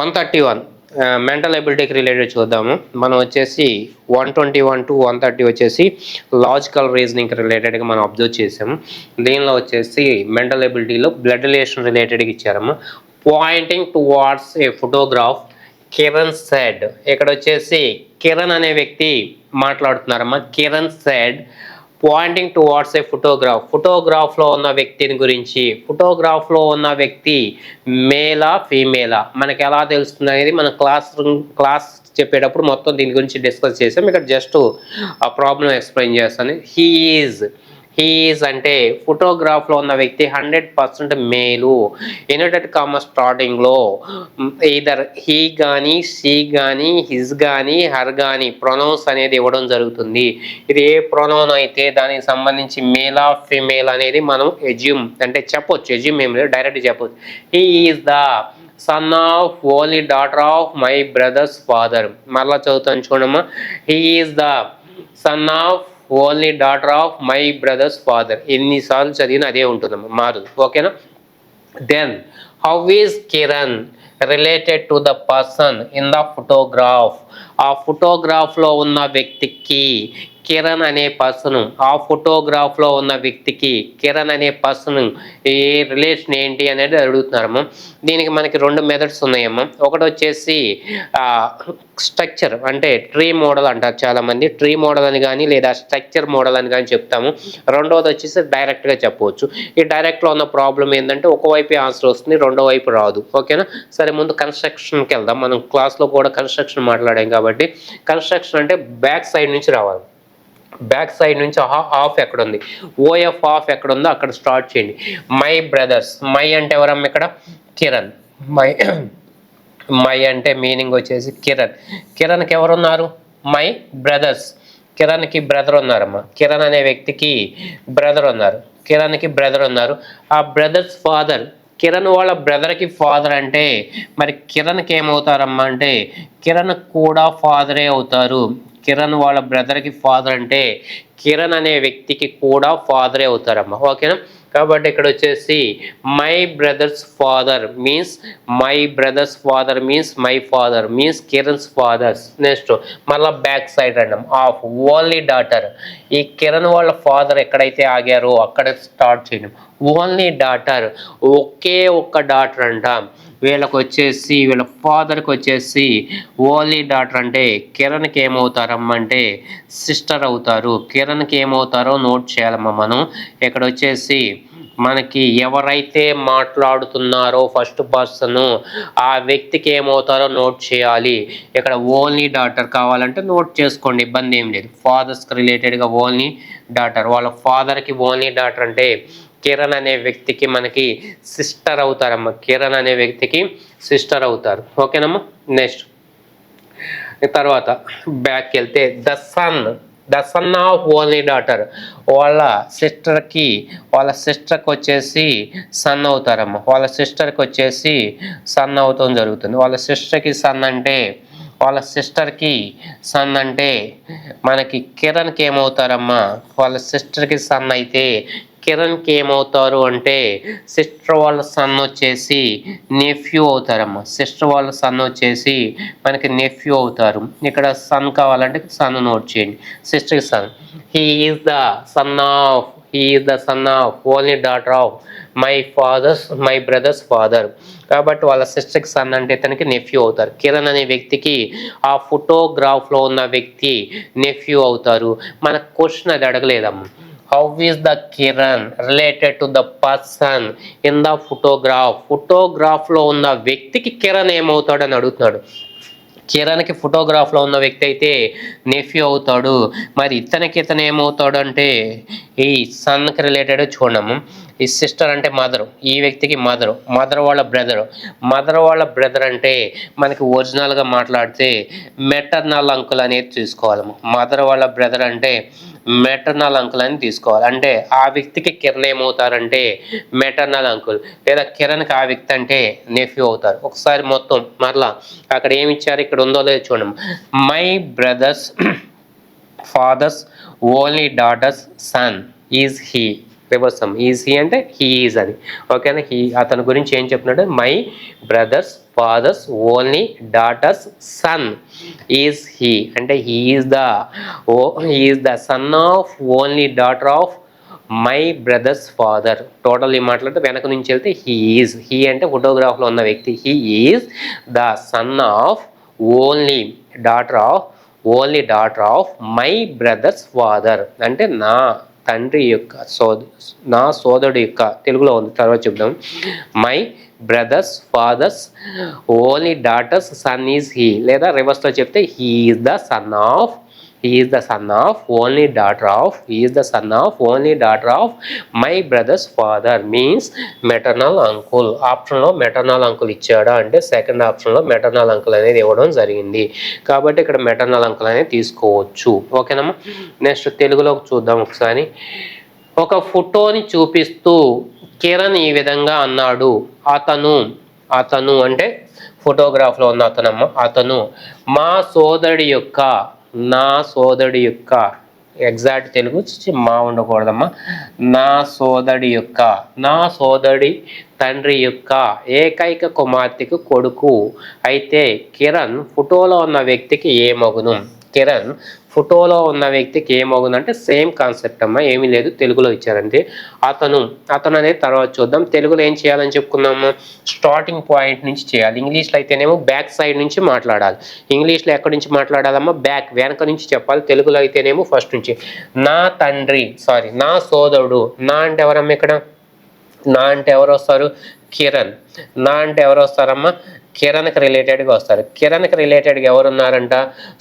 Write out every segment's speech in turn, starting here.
131 mental ఎబిలిటీకి related చూద్దాము. మనం వచ్చేసి 121 to 130 వచ్చేసి లాజికల్ రీజనింగ్ రిలేటెడ్గా మనం అబ్జర్వ్ చేసాము. దీనిలో వచ్చేసి మెంటల్ ఎబిలిటీలో బ్లడ్ రిలేషన్ రిలేటెడ్గా ఇచ్చారమ్మా. Pointing towards a photograph Kiran said. ఇక్కడ వచ్చేసి కిరణ్ అనే వ్యక్తి మాట్లాడుతున్నారమ్మా. Kiran said pointing towards a ఫోటోగ్రాఫ్లో ఉన్న వ్యక్తిని గురించి. ఫోటోగ్రాఫ్లో ఉన్న వ్యక్తి మేలా ఫీమేలా మనకి ఎలా తెలుస్తుంది అనేది మన క్లాస్ చెప్పేటప్పుడు మొత్తం దీని గురించి డిస్కస్ చేసాం. ఇక్కడ జస్ట్ ఆ ప్రాబ్లం ఎక్స్ప్లెయిన్ చేస్తాను. హీఈస్ అంటే ఫోటోగ్రాఫ్లో ఉన్న వ్యక్తి 100% మేలు. ఇన్వర్టెడ్ కామా స్టార్టింగ్లో ఈదర్ హీ కానీ షీ కానీ హిజ్ కానీ హర్ కానీ ప్రొనౌన్స్ అనేది ఇవ్వడం జరుగుతుంది. ఇది ఏ ప్రొనౌన్ అయితే దానికి సంబంధించి మేలా ఫీమేల్ అనేది మనం ఎజ్యూమ్ అంటే చెప్పొచ్చు. ఎజ్యూమ్ ఏం లేదు, డైరెక్ట్ చెప్పొచ్చు. He is the son of only daughter of my brother's father. మరలా చదువుతాను చూడమ్మా. He is the son of only daughter of my brother's father. ఎన్నిసార్లు చదివినా అదే ఉంటుందమ్మా, మారదు. ఓకేనా. Then how is Kiran related to the person in the photograph. ఆ ఫోటోగ్రాఫ్లో ఉన్న వ్యక్తికి కిరణ్ అనే పర్సన్, ఆ ఫోటోగ్రాఫ్లో ఉన్న వ్యక్తికి కిరణ్ అనే పర్సన్ ఏ రిలేషన్ ఏంటి అనేది అడుగుతున్నారమ్మా. దీనికి మనకి 2 మెథడ్స్ ఉన్నాయమ్మా. ఒకటి వచ్చేసి స్ట్రక్చర్ అంటే ట్రీ మోడల్ అంటారు చాలామంది. ట్రీ మోడల్ అని కానీ లేదా స్ట్రక్చర్ మోడల్ అని కానీ చెప్తాము. రెండవది వచ్చేసి డైరెక్ట్గా చెప్పవచ్చు. ఈ డైరెక్ట్లో ఉన్న ప్రాబ్లం ఏంటంటే ఒకవైపు ఆన్సర్ వస్తుంది, రెండో వైపు రాదు. ఓకేనా. సరే, ముందు కన్స్ట్రక్షన్కి వెళ్దాం. మనం క్లాస్లో కూడా కన్స్ట్రక్షన్ మాట్లాడాం కాబట్టి కన్స్ట్రక్షన్ అంటే బ్యాక్ సైడ్ నుంచి రావాలి. బ్యాక్ సైడ్ నుంచి హాఫ్ ఎక్కడ ఉంది, ఓఎఫ్ హాఫ్ ఎక్కడ ఉందో అక్కడ స్టార్ట్ చేయండి. My brothers. మై అంటే ఎవరమ్మా ఇక్కడ? కిరణ్. మై అంటే మీనింగ్ వచ్చేసి కిరణ్. కిరణ్కి ఎవరున్నారు? My brothers. కిరణ్కి బ్రదర్ ఉన్నారమ్మా. కిరణ్ అనే వ్యక్తికి బ్రదర్ ఉన్నారు. కిరణ్కి బ్రదర్ ఉన్నారు. ఆ బ్రదర్స్ ఫాదర్, కిరణ్ వాళ్ళ బ్రదర్కి ఫాదర్ అంటే మరి కిరణ్కి ఏమవుతారమ్మా అంటే కిరణ్ కూడా ఫాదరే అవుతారు. కిరణ్ వాళ్ళ బ్రదర్కి ఫాదర్ అంటే కిరణ్ అనే వ్యక్తికి కూడా ఫాదరే అవుతారమ్మా. ఓకేనా. కాబట్టి ఇక్కడ వచ్చేసి my brother's father means my father means Kiran's father's. Next మళ్ళీ బ్యాక్ సైడ్ అంటాం ఆఫ్ ఓన్లీ డాటర్. ఈ కిరణ్ వాళ్ళ ఫాదర్ ఎక్కడైతే ఆగారో అక్కడ స్టార్ట్ చేయడం. ఓన్లీ డాటర్, ఒకే ఒక్క డాటర్ అంటాం. వీళ్ళకి వచ్చేసి వీళ్ళ ఫాదర్కి వచ్చేసి ఓన్లీ డాటర్ అంటే కిరణ్కి ఏమవుతారమ్మా అంటే సిస్టర్ అవుతారు. కిరణ్కి ఏమవుతారో నోట్ చేయాలమ్మా మనం. ఇక్కడ వచ్చేసి మనకి ఎవరైతే మాట్లాడుతున్నారో ఫస్ట్ పర్సన్ ఆ వ్యక్తికి ఏమవుతారో నోట్ చేయాలి. ఇక్కడ ఓన్లీ డాటర్ కావాలంటే నోట్ చేసుకోండి, ఇబ్బంది ఏం లేదు. ఫాదర్స్కి రిలేటెడ్గా ఓన్లీ డాటర్, వాళ్ళ ఫాదర్కి ఓన్లీ డాటర్ అంటే కిరణ్ అనే వ్యక్తికి మనకి సిస్టర్ అవుతారమ్మా. కిరణ్ అనే వ్యక్తికి సిస్టర్ అవుతారు. ఓకేనమ్మా. నెక్స్ట్ తర్వాత బ్యాక్ వెళ్తే the son of only daughter. వాళ్ళ సిస్టర్కి వచ్చేసి సన్ అవుతారమ్మా. వాళ్ళ సిస్టర్కి వచ్చేసి సన్ అవుతాం జరుగుతుంది. వాళ్ళ సిస్టర్కి సన్ అంటే మనకి కిరణ్కి ఏమవుతారమ్మా? వాళ్ళ సిస్టర్కి సన్ అయితే కిరణ్కి ఏమవుతారు అంటే సిస్టర్ వాళ్ళ సన్ వచ్చేసి నెఫ్యూ అవుతారమ్మా. సిస్టర్ వాళ్ళ సన్ వచ్చేసి మనకి నెఫ్యూ అవుతారు. ఇక్కడ సన్ కావాలంటే సన్ నోట్ చేయండి. సిస్టర్కి son. He is the son of only daughter of my brother's father. కాబట్టి వాళ్ళ సిస్టర్కి సన్ అంటే ఇతనికి నెఫ్యూ అవుతారు. కిరణ్ అనే వ్యక్తికి ఆ ఫోటోగ్రాఫ్లో ఉన్న వ్యక్తి నెఫ్యూ అవుతారు. మన క్వశ్చన్ అది అడగలేదమ్మా. How is the Kiran related to the person in the photograph. ఫోటోగ్రాఫ్లో ఉన్న వ్యక్తికి కిరణ్ ఏమవుతాడని అడుగుతున్నాడు. కిరణ్కి ఫోటోగ్రాఫ్లో ఉన్న వ్యక్తి అయితే నెఫ్యూ అవుతాడు. మరి ఇతను ఏమవుతాడు అంటే ఈ సన్కి రిలేటెడ్ చూడము. ఈ సిస్టర్ అంటే మదర్, ఈ వ్యక్తికి మదర్ వాళ్ళ బ్రదర్ అంటే మనకి ఒరిజినల్గా మాట్లాడితే మెటర్నల్ అంకుల్ అనేది తీసుకోవాలి. మదర్ వాళ్ళ బ్రదర్ అంటే మెటర్నల్ అంకుల్ అని తీసుకోవాలి. అంటే ఆ వ్యక్తికి కిరణ్ ఏమవుతారంటే మెటర్నల్ అంకుల్, లేదా కిరణ్కి ఆ వ్యక్తి అంటే నెఫ్యూ అవుతారు. ఒకసారి మొత్తం మరలా అక్కడ ఏమి ఇచ్చారు, ఇక్కడ ఉందో లేదో చూడండి. My brother's father's only daughter's son is he. Reverse is he అంటే హీ ఈజ్ అని. ఓకేనా, అతని గురించి ఏం చెప్తున్నాడు, my brother's father's only daughter's son is he అంటే he is the son of only daughter of my brother's father. Total మాట్లాడితే వెనక నుంచి వెళ్తే హీ అంటే ఫోటోగ్రాఫ్లో ఉన్న వ్యక్తి, he is the son of only daughter of my brother's father అంటే నా తండ్రి యొక్క నా సోదరుడు యొక్క, తెలుగులో ఉంది తర్వాత చెప్దాం, my brother's father's only daughter's son is he, లేదా రివర్స్లో చెప్తే he is the son of only daughter of my brother's father means maternal uncle. ఆప్షన్లో మెటర్నల్ అంకుల్ ఇచ్చాడా అంటే సెకండ్ ఆప్షన్లో మెటర్నల్ అంకుల్ అనేది ఇవ్వడం జరిగింది, కాబట్టి ఇక్కడ మెటర్నల్ అంకుల్ అనేది తీసుకోవచ్చు. ఓకేనమ్మా, నెక్స్ట్ తెలుగులోకి చూద్దాం ఒకసారి. ఒక ఫోటోని చూపిస్తూ కిరణ్ ఈ విధంగా అన్నాడు, అతను అంటే ఫోటోగ్రాఫ్లో ఉన్న అతను నా సోదరుడి యొక్క ఎగ్జాక్ట్ తెలుగు మా ఉండకూడదమ్మా, నా సోదరుడి తండ్రి యొక్క ఏకైక కుమార్తెకు కొడుకు అయితే కిరణ్ ఫోటోలో ఉన్న వ్యక్తికి ఏమగును. కిరణ్ ఫోటోలో ఉన్న వ్యక్తికి ఏమవుతుంది అంటే సేమ్ కాన్సెప్ట్ అమ్మా, ఏమీ లేదు, తెలుగులో ఇచ్చారంటే అతను అనేది తర్వాత చూద్దాం. తెలుగులో ఏం చేయాలని చెప్పుకున్నాము, స్టార్టింగ్ పాయింట్ నుంచి చేయాలి. ఇంగ్లీష్లో అయితేనేమో బ్యాక్ సైడ్ నుంచి మాట్లాడాలి. ఇంగ్లీష్లో ఎక్కడి నుంచి మాట్లాడాలమ్మా, బ్యాక్ వెనక నుంచి చెప్పాలి. తెలుగులో అయితేనేమో ఫస్ట్ నుంచి. నా సోదరుడు, నా అంటే ఎవరమ్మా ఇక్కడ, నా అంటే ఎవరు వస్తారు, కిరణ్. నా అంటే ఎవరు వస్తారమ్మా, కిరణ్కి రిలేటెడ్గా వస్తారు. కిరణ్కి రిలేటెడ్గా ఎవరున్నారంట,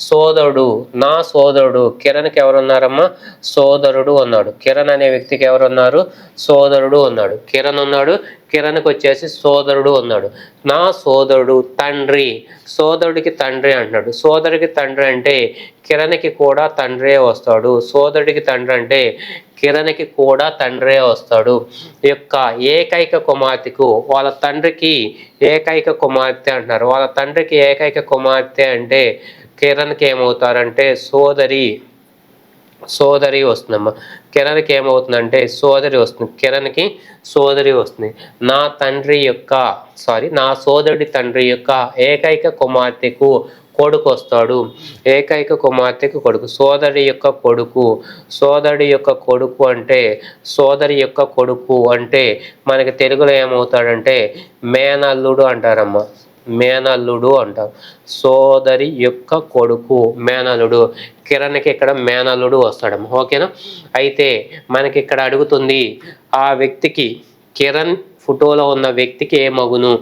సోదరుడు. నా సోదరుడు, కిరణ్కి ఎవరున్నారమ్మా, సోదరుడు ఉన్నాడు. కిరణ్ అనే వ్యక్తికి ఎవరున్నారు, సోదరుడు ఉన్నాడు. కిరణ్కి వచ్చేసి సోదరుడు ఉన్నాడు. నా సోదరుడు తండ్రి, సోదరుడికి తండ్రి అంటున్నాడు. సోదరుడికి తండ్రి అంటే కిరణ్కి కూడా తండ్రే వస్తాడు. సోదరుడికి తండ్రి అంటే కిరణ్కి కూడా తండ్రే వస్తాడు. యొక్క ఏకైక కుమార్తెకు, వాళ్ళ తండ్రికి ఏకైక కుమార్తె అంటున్నారు. వాళ్ళ తండ్రికి ఏకైక కుమార్తె అంటే కిరణ్కి ఏమవుతారంటే సోదరి వస్తుందమ్మా. కిరణ్కి ఏమవుతుందంటే సోదరి వస్తుంది. కిరణ్కి సోదరి వస్తుంది. నా సోదరుడి తండ్రి యొక్క ఏకైక కుమార్తెకు కొడుకు వస్తాడు. ఏకైక కుమార్తెకు కొడుకు, సోదరి యొక్క కొడుకు అంటే మనకి తెలుగులో ఏమవుతాడంటే మేనల్లుడు అంటారమ్మా, మేనల్లుడు అంటారు. సోదరి యొక్క కొడుకు మేనల్లుడు. కిరణ్కి ఇక్కడ మేనల్లుడు వస్తాడమ్మా. ఓకేనా, అయితే మనకి ఇక్కడ అడుగుతుంది ఆ వ్యక్తికి, కిరణ్ ఫోటోలో ఉన్న వ్యక్తికి ఏమగును.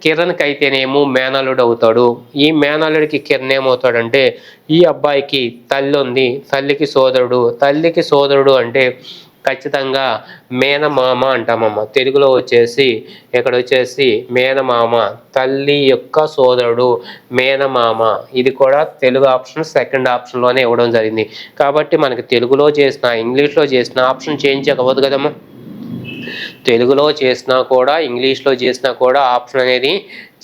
కిరణ్కి అయితేనేమో మేనల్లుడు అవుతాడు. ఈ మేనల్లుడికి కిరణ్ ఏమవుతాడంటే, ఈ అబ్బాయికి తల్లి ఉంది, తల్లికి సోదరుడు అంటే ఖచ్చితంగా మేనమామ అంటామమ్మ. తెలుగులో వచ్చేసి ఇక్కడ వచ్చేసి మేనమామ, తల్లి యొక్క సోదరుడు మేనమామ. ఇది కూడా తెలుగు ఆప్షన్ సెకండ్ ఆప్షన్లోనే ఇవ్వడం జరిగింది. కాబట్టి మనకి తెలుగులో చేసిన, ఇంగ్లీష్లో చేసిన ఆప్షన్ చేంజ్ అవ్వదు కదమ్మా. తెలుగులో చేసినా కూడా ఇంగ్లీష్లో చేసినా కూడా ఆప్షన్ అనేది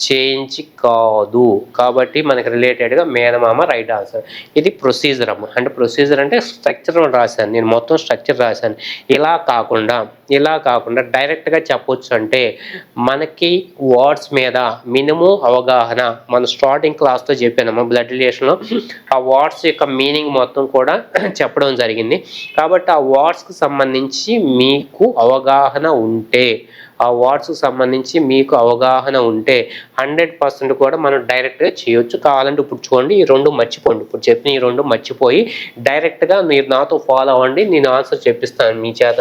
చేంజ్ కాదు. కాబట్టి మనకి రిలేటెడ్గా మేనమామ రైట్ ఆన్సర్. ఇది ప్రొసీజర్ అమ్మ. అంటే ప్రొసీజర్ అంటే స్ట్రక్చర్ రాశాను, నేను మొత్తం స్ట్రక్చర్ రాశాను. ఇలా కాకుండా డైరెక్ట్గా చెప్పొచ్చు అంటే మనకి వర్డ్స్ మీద మినిమం అవగాహన, మన స్టార్టింగ్ క్లాస్తో చెప్పానమ్మా బ్లడ్ రిలేషన్లో, ఆ వర్డ్స్ యొక్క మీనింగ్ మొత్తం కూడా చెప్పడం జరిగింది. కాబట్టి ఆ వర్డ్స్కి సంబంధించి మీకు అవగాహన ఉంటే 100% కూడా మనం డైరెక్ట్గా చేయొచ్చు. కావాలంటే ఇప్పుడు చూడండి, ఈ రెండు మర్చిపోండి, ఇప్పుడు చెప్పిన ఈ రెండు మర్చిపోయి డైరెక్ట్గా మీరు నాతో ఫాలో అవ్వండి, నేను ఆన్సర్ చెప్పిస్తాను మీ చేత.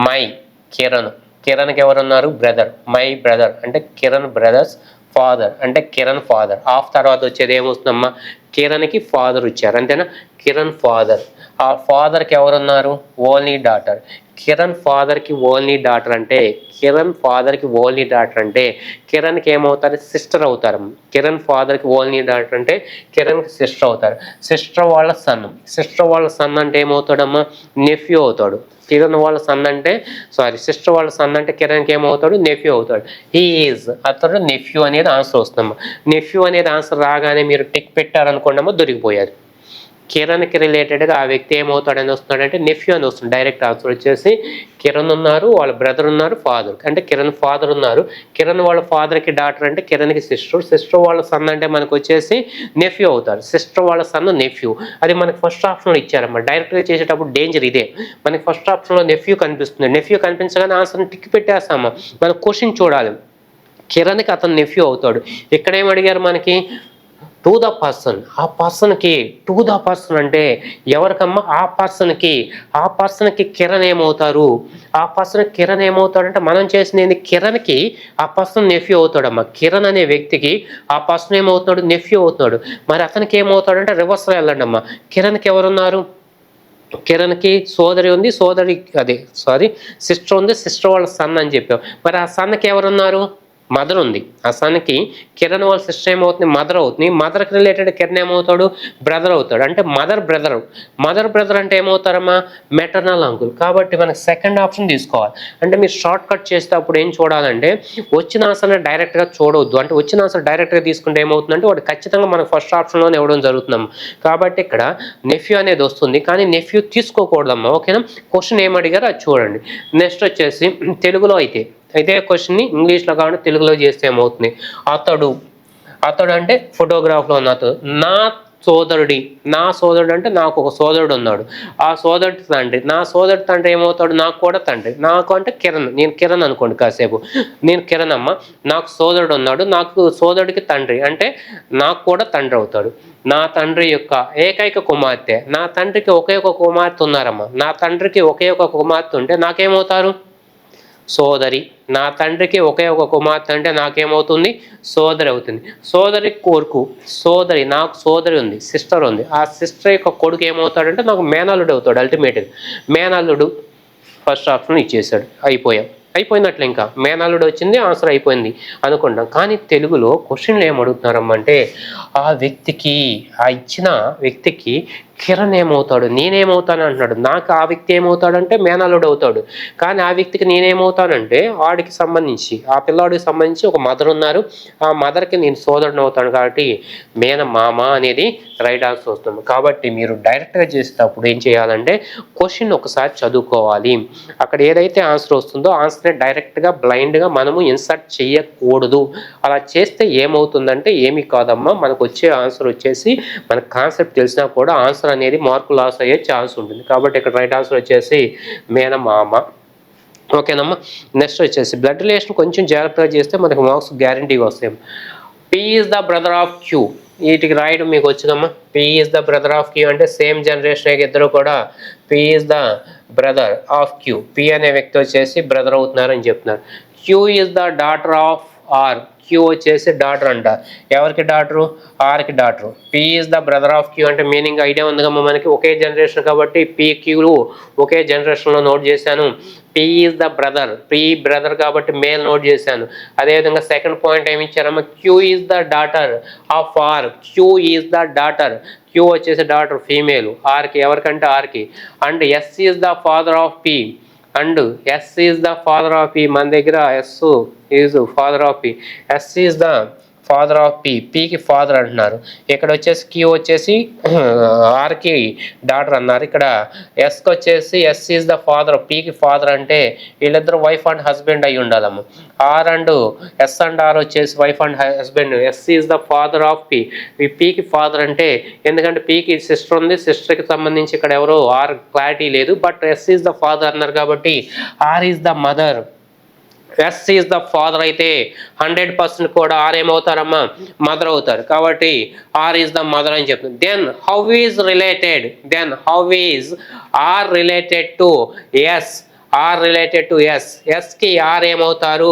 మై కిరణ్కి ఎవరున్నారు, బ్రదర్. మై బ్రదర్ అంటే కిరణ్ బ్రదర్స్ ఫాదర్ అంటే కిరణ్ ఫాదర్. ఆఫ్ తర్వాత వచ్చేది ఏమొస్తుందమ్మా, కిరణ్కి ఫాదర్ వచ్చారు, అంతేనా. కిరణ్ ఫాదర్. ఆ ఫాదర్కి ఎవరున్నారు, ఓన్లీ డాటర్. కిరణ్ ఫాదర్కి ఓన్లీ డాటర్ అంటే కిరణ్కి ఏమవుతారు, సిస్టర్ అవుతారు. కిరణ్ ఫాదర్కి ఓన్లీ డాటర్ అంటే కిరణ్కి సిస్టర్ అవుతారు. సిస్టర్ వాళ్ళ సన్ అంటే ఏమవుతాడమ్మా, నెఫ్యూ అవుతాడు. కిరణ్ వాళ్ళ సిస్టర్ వాళ్ళ సన్ అంటే కిరణ్కి ఏమవుతాడు, నెఫ్యూ అవుతాడు. అతడు నెఫ్యూ అనేది ఆన్సర్ వస్తుందమ్మా. నెఫ్యూ అనేది ఆన్సర్ రాగానే మీరు టిక్ పెట్టారనుకోండి అమ్మా, దొరికిపోయారు. కిరణ్కి రిలేటెడ్గా ఆ వ్యక్తి ఏమవుతాడని వస్తున్నాడంటే నెఫ్యూ అని వస్తుంది. డైరెక్ట్ ఆన్సర్ వచ్చేసి కిరణ్ ఉన్నారు, వాళ్ళ బ్రదర్ ఉన్నారు, ఫాదర్. అంటే కిరణ్ ఫాదర్ ఉన్నారు, కిరణ్ వాళ్ళ ఫాదర్కి డాటర్ అంటే కిరణ్కి సిస్టర్, సిస్టర్ వాళ్ళ సన్ అంటే మనకు వచ్చేసి నెఫ్యూ అవుతారు. సిస్టర్ వాళ్ళ సన్ నెఫ్యూ. అది మనకి ఫస్ట్ ఆప్షన్లో ఇచ్చారమ్మా. డైరెక్ట్గా చేసేటప్పుడు డేంజర్ ఇదే. మనకి ఫస్ట్ ఆప్షన్లో నెఫ్యూ కనిపిస్తుంది. నెఫ్యూ కనిపించగానే ఆన్సర్ని టిక్ పెట్టేస్తామా. మనం క్వశ్చన్ చూడాలి. కిరణ్కి అతను నెఫ్యూ అవుతాడు. ఇక్కడ ఏం అడిగారు మనకి, టు ద పర్సన్. ఆ పర్సన్కి, టు ద పర్సన్ అంటే ఎవరికమ్మా, ఆ పర్సన్కి కిరణ్ ఏమవుతారు, ఆ పర్సన్ కిరణ్ ఏమవుతాడంటే మనం చేసిన ఏంది, కిరణ్కి ఆ పర్సన్ నెఫ్యూ అవుతాడమ్మా. కిరణ్ అనే వ్యక్తికి ఆ పర్సన్ ఏమవుతాడు, నెఫ్యూ అవుతాడు. మరి అతనికి ఏమవుతాడంటే రివర్స్లో వెళ్ళండి అమ్మా. కిరణ్కి ఎవరున్నారు, కిరణ్కి సోదరి ఉంది, సిస్టర్ ఉంది, సిస్టర్ వాళ్ళ సన్ అని చెప్పాం. మరి ఆ సన్కి ఎవరున్నారు, మదర్ ఉంది. ఆ సన్కి కిరణ్ వాళ్ళ సిస్టర్ ఏమవుతుంది, మదర్ అవుతుంది. మదర్కి రిలేటెడ్ కిరణ్ ఏమవుతాడు, బ్రదర్ అవుతాడు. అంటే మదర్ బ్రదర్ అంటే ఏమవుతారమ్మా, మెటర్నల్ అంకుల్. కాబట్టి మనకి సెకండ్ ఆప్షన్ తీసుకోవాలి. అంటే మీరు షార్ట్ కట్ చేస్తే అప్పుడు ఏం చూడాలంటే వచ్చిన ఆన్సర్ని డైరెక్ట్గా చూడవద్దు. అంటే వచ్చిన ఆన్సర్ డైరెక్ట్గా తీసుకుంటే ఏమవుతుందంటే వాడు ఖచ్చితంగా మనకు ఫస్ట్ ఆప్షన్లోనే ఇవ్వడం జరుగుతున్నాం. కాబట్టి ఇక్కడ నెఫ్యూ అనేది వస్తుంది, కానీ నెఫ్యూ తీసుకోకూడదమ్మా. ఓకేనా. క్వశ్చన్ ఏం అడిగారో అది చూడండి. నెక్స్ట్ వచ్చేసి తెలుగులో అయితే ఇదే క్వశ్చన్ని ఇంగ్లీష్లో కాకుండా తెలుగులో చేస్తే ఏమవుతుంది, అతడు అంటే ఫోటోగ్రాఫ్లో ఉన్న అతడు. నా సోదరుడు అంటే నాకు ఒక సోదరుడు ఉన్నాడు. ఆ సోదరుడి తండ్రి, నా సోదరుడి తండ్రి ఏమవుతాడు, నాకు కూడా తండ్రి. నాకు అంటే కిరణ్, నేను కిరణ్ అనుకోండి కాసేపు, నేను కిరణ్ అమ్మ. నాకు సోదరుడు ఉన్నాడు, నాకు సోదరుడికి తండ్రి అంటే నాకు కూడా తండ్రి అవుతాడు. నా తండ్రి యొక్క ఏకైక కుమార్తె, నా తండ్రికి ఒకే ఒక కుమార్తె ఉన్నారమ్మా. నా తండ్రికి ఒకే ఒక కుమార్తె ఉంటే నాకేమవుతారు, సోదరి. నా తండ్రికి ఒకే ఒక కుమార్తె అంటే నాకేమవుతుంది, సోదరి అవుతుంది. సోదరి కొడుకు, నాకు సోదరి ఉంది, సిస్టర్ ఉంది. ఆ సిస్టర్ యొక్క కొడుకు ఏమవుతాడంటే నాకు మేనల్లుడు అవుతాడు. అల్టిమేట్గా మేనల్లుడు ఫస్ట్ ఆప్షన్ ఇచ్చేసాడు. అయిపోయినట్లు. ఇంకా మేనల్లుడు వచ్చింది, ఆన్సర్ అయిపోయింది అనుకుంటాం. కానీ తెలుగులో క్వశ్చన్లు ఏమడుగుతున్నారమ్మంటే ఆ ఇచ్చిన వ్యక్తికి కిరణ్ ఏమవుతాడు, నేనేమవుతాను అంటున్నాడు. నాకు ఆ వ్యక్తి ఏమవుతాడంటే మేనల్లుడు అవుతాడు. కానీ ఆ వ్యక్తికి నేనేమవుతానంటే వాడికి సంబంధించి, ఆ పిల్లాడికి సంబంధించి ఒక మదర్ ఉన్నారు. ఆ మదర్కి నేను సోదరుడు అవుతాను. కాబట్టి మామ అనేది రైట్ ఆన్సర్ వస్తుంది. కాబట్టి మీరు డైరెక్ట్గా చేసేటప్పుడు ఏం చేయాలంటే క్వశ్చన్ ఒకసారి చదువుకోవాలి. అక్కడ ఏదైతే ఆన్సర్ వస్తుందో ఆన్సర్ని డైరెక్ట్గా బ్లైండ్గా మనము ఇన్సర్ట్ చేయకూడదు. అలా చేస్తే ఏమవుతుందంటే ఏమీ కాదమ్మా, మనకు వచ్చే ఆన్సర్ వచ్చేసి మన కాన్సెప్ట్ తెలిసినా కూడా ఆన్సర్ అనేది మార్కు లాస్ అయ్యే ఛాన్స్ ఉంటుంది. కాబట్టి ఇక్కడ రైట్ ఆన్సర్ వచ్చేసి మేనమామ. ఓకేనమ్మా. నెక్స్ట్ వచ్చేసి బ్లడ్ రిలేషన్ కొంచెం జాగ్రత్తగా చేస్తే మనకు మార్క్స్ గ్యారంటీగా వస్తాయి. P is the brother of Q. వీటికి రాయడం మీకు వచ్చిందమ్మా. P is the brother of Q అంటే సేమ్ జనరేషన్ ఇద్దరు కూడా P is the brother of Q. P అనే వ్యక్తి వచ్చేసి బ్రదర్ అవుతున్నారని చెప్తున్నారు. Q is the daughter of R. Q వచ్చేసి డాటర్ అంట. ఎవరికి డాటరు, ఆర్కి daughter. P is the brother of Q అంటే మీనింగ్ ఐడియా ఉంది కమ్మా మనకి. ఒకే జనరేషన్ కాబట్టి పి క్యూలు ఒకే జనరేషన్లో నోట్ చేశాను. పి ఈజ్ ద బ్రదర్ కాబట్టి మేల్ నోట్ చేశాను. అదేవిధంగా సెకండ్ పాయింట్ ఏమి ఇచ్చారమ్మా, Q is the daughter of R. Q is the daughter, Q వచ్చేసి డాటర్ ఫీమేల్, ఆర్కి ఎవరికంటే ఆర్కి. And S is the father of P. And S is the father of P. మన దగ్గర S is father of P. S is the father of P. పికి father అంటున్నారు. ఇక్కడ వచ్చేసి క్యూ వచ్చేసి ఆర్కి డాటర్ అన్నారు. ఇక్కడ ఎస్కి వచ్చేసి ఎస్ ఈజ్ ద ఫాదర్, పికి ఫాదర్ అంటే వీళ్ళిద్దరు వైఫ్ అండ్ హస్బెండ్ అయి ఉండాలమ్మ. R and S and R వచ్చేసి wife and husband. S is the father of P. పికి ఫాదర్ అంటే ఎందుకంటే పికి సిస్టర్ ఉంది, సిస్టర్కి సంబంధించి ఇక్కడ ఎవరో ఆర్ క్లారిటీ లేదు. But S is the father అన్నారు కాబట్టి R is the mother. S is the father అయితే 100% కూడా ఆర్ ఏమవుతారమ్మా, మదర్ అవుతారు. కాబట్టి ఆర్ ఈజ్ ద మదర్ అని చెప్తుంది. Then how is R related to S. ఎస్కి ఆర్ ఏమవుతారు,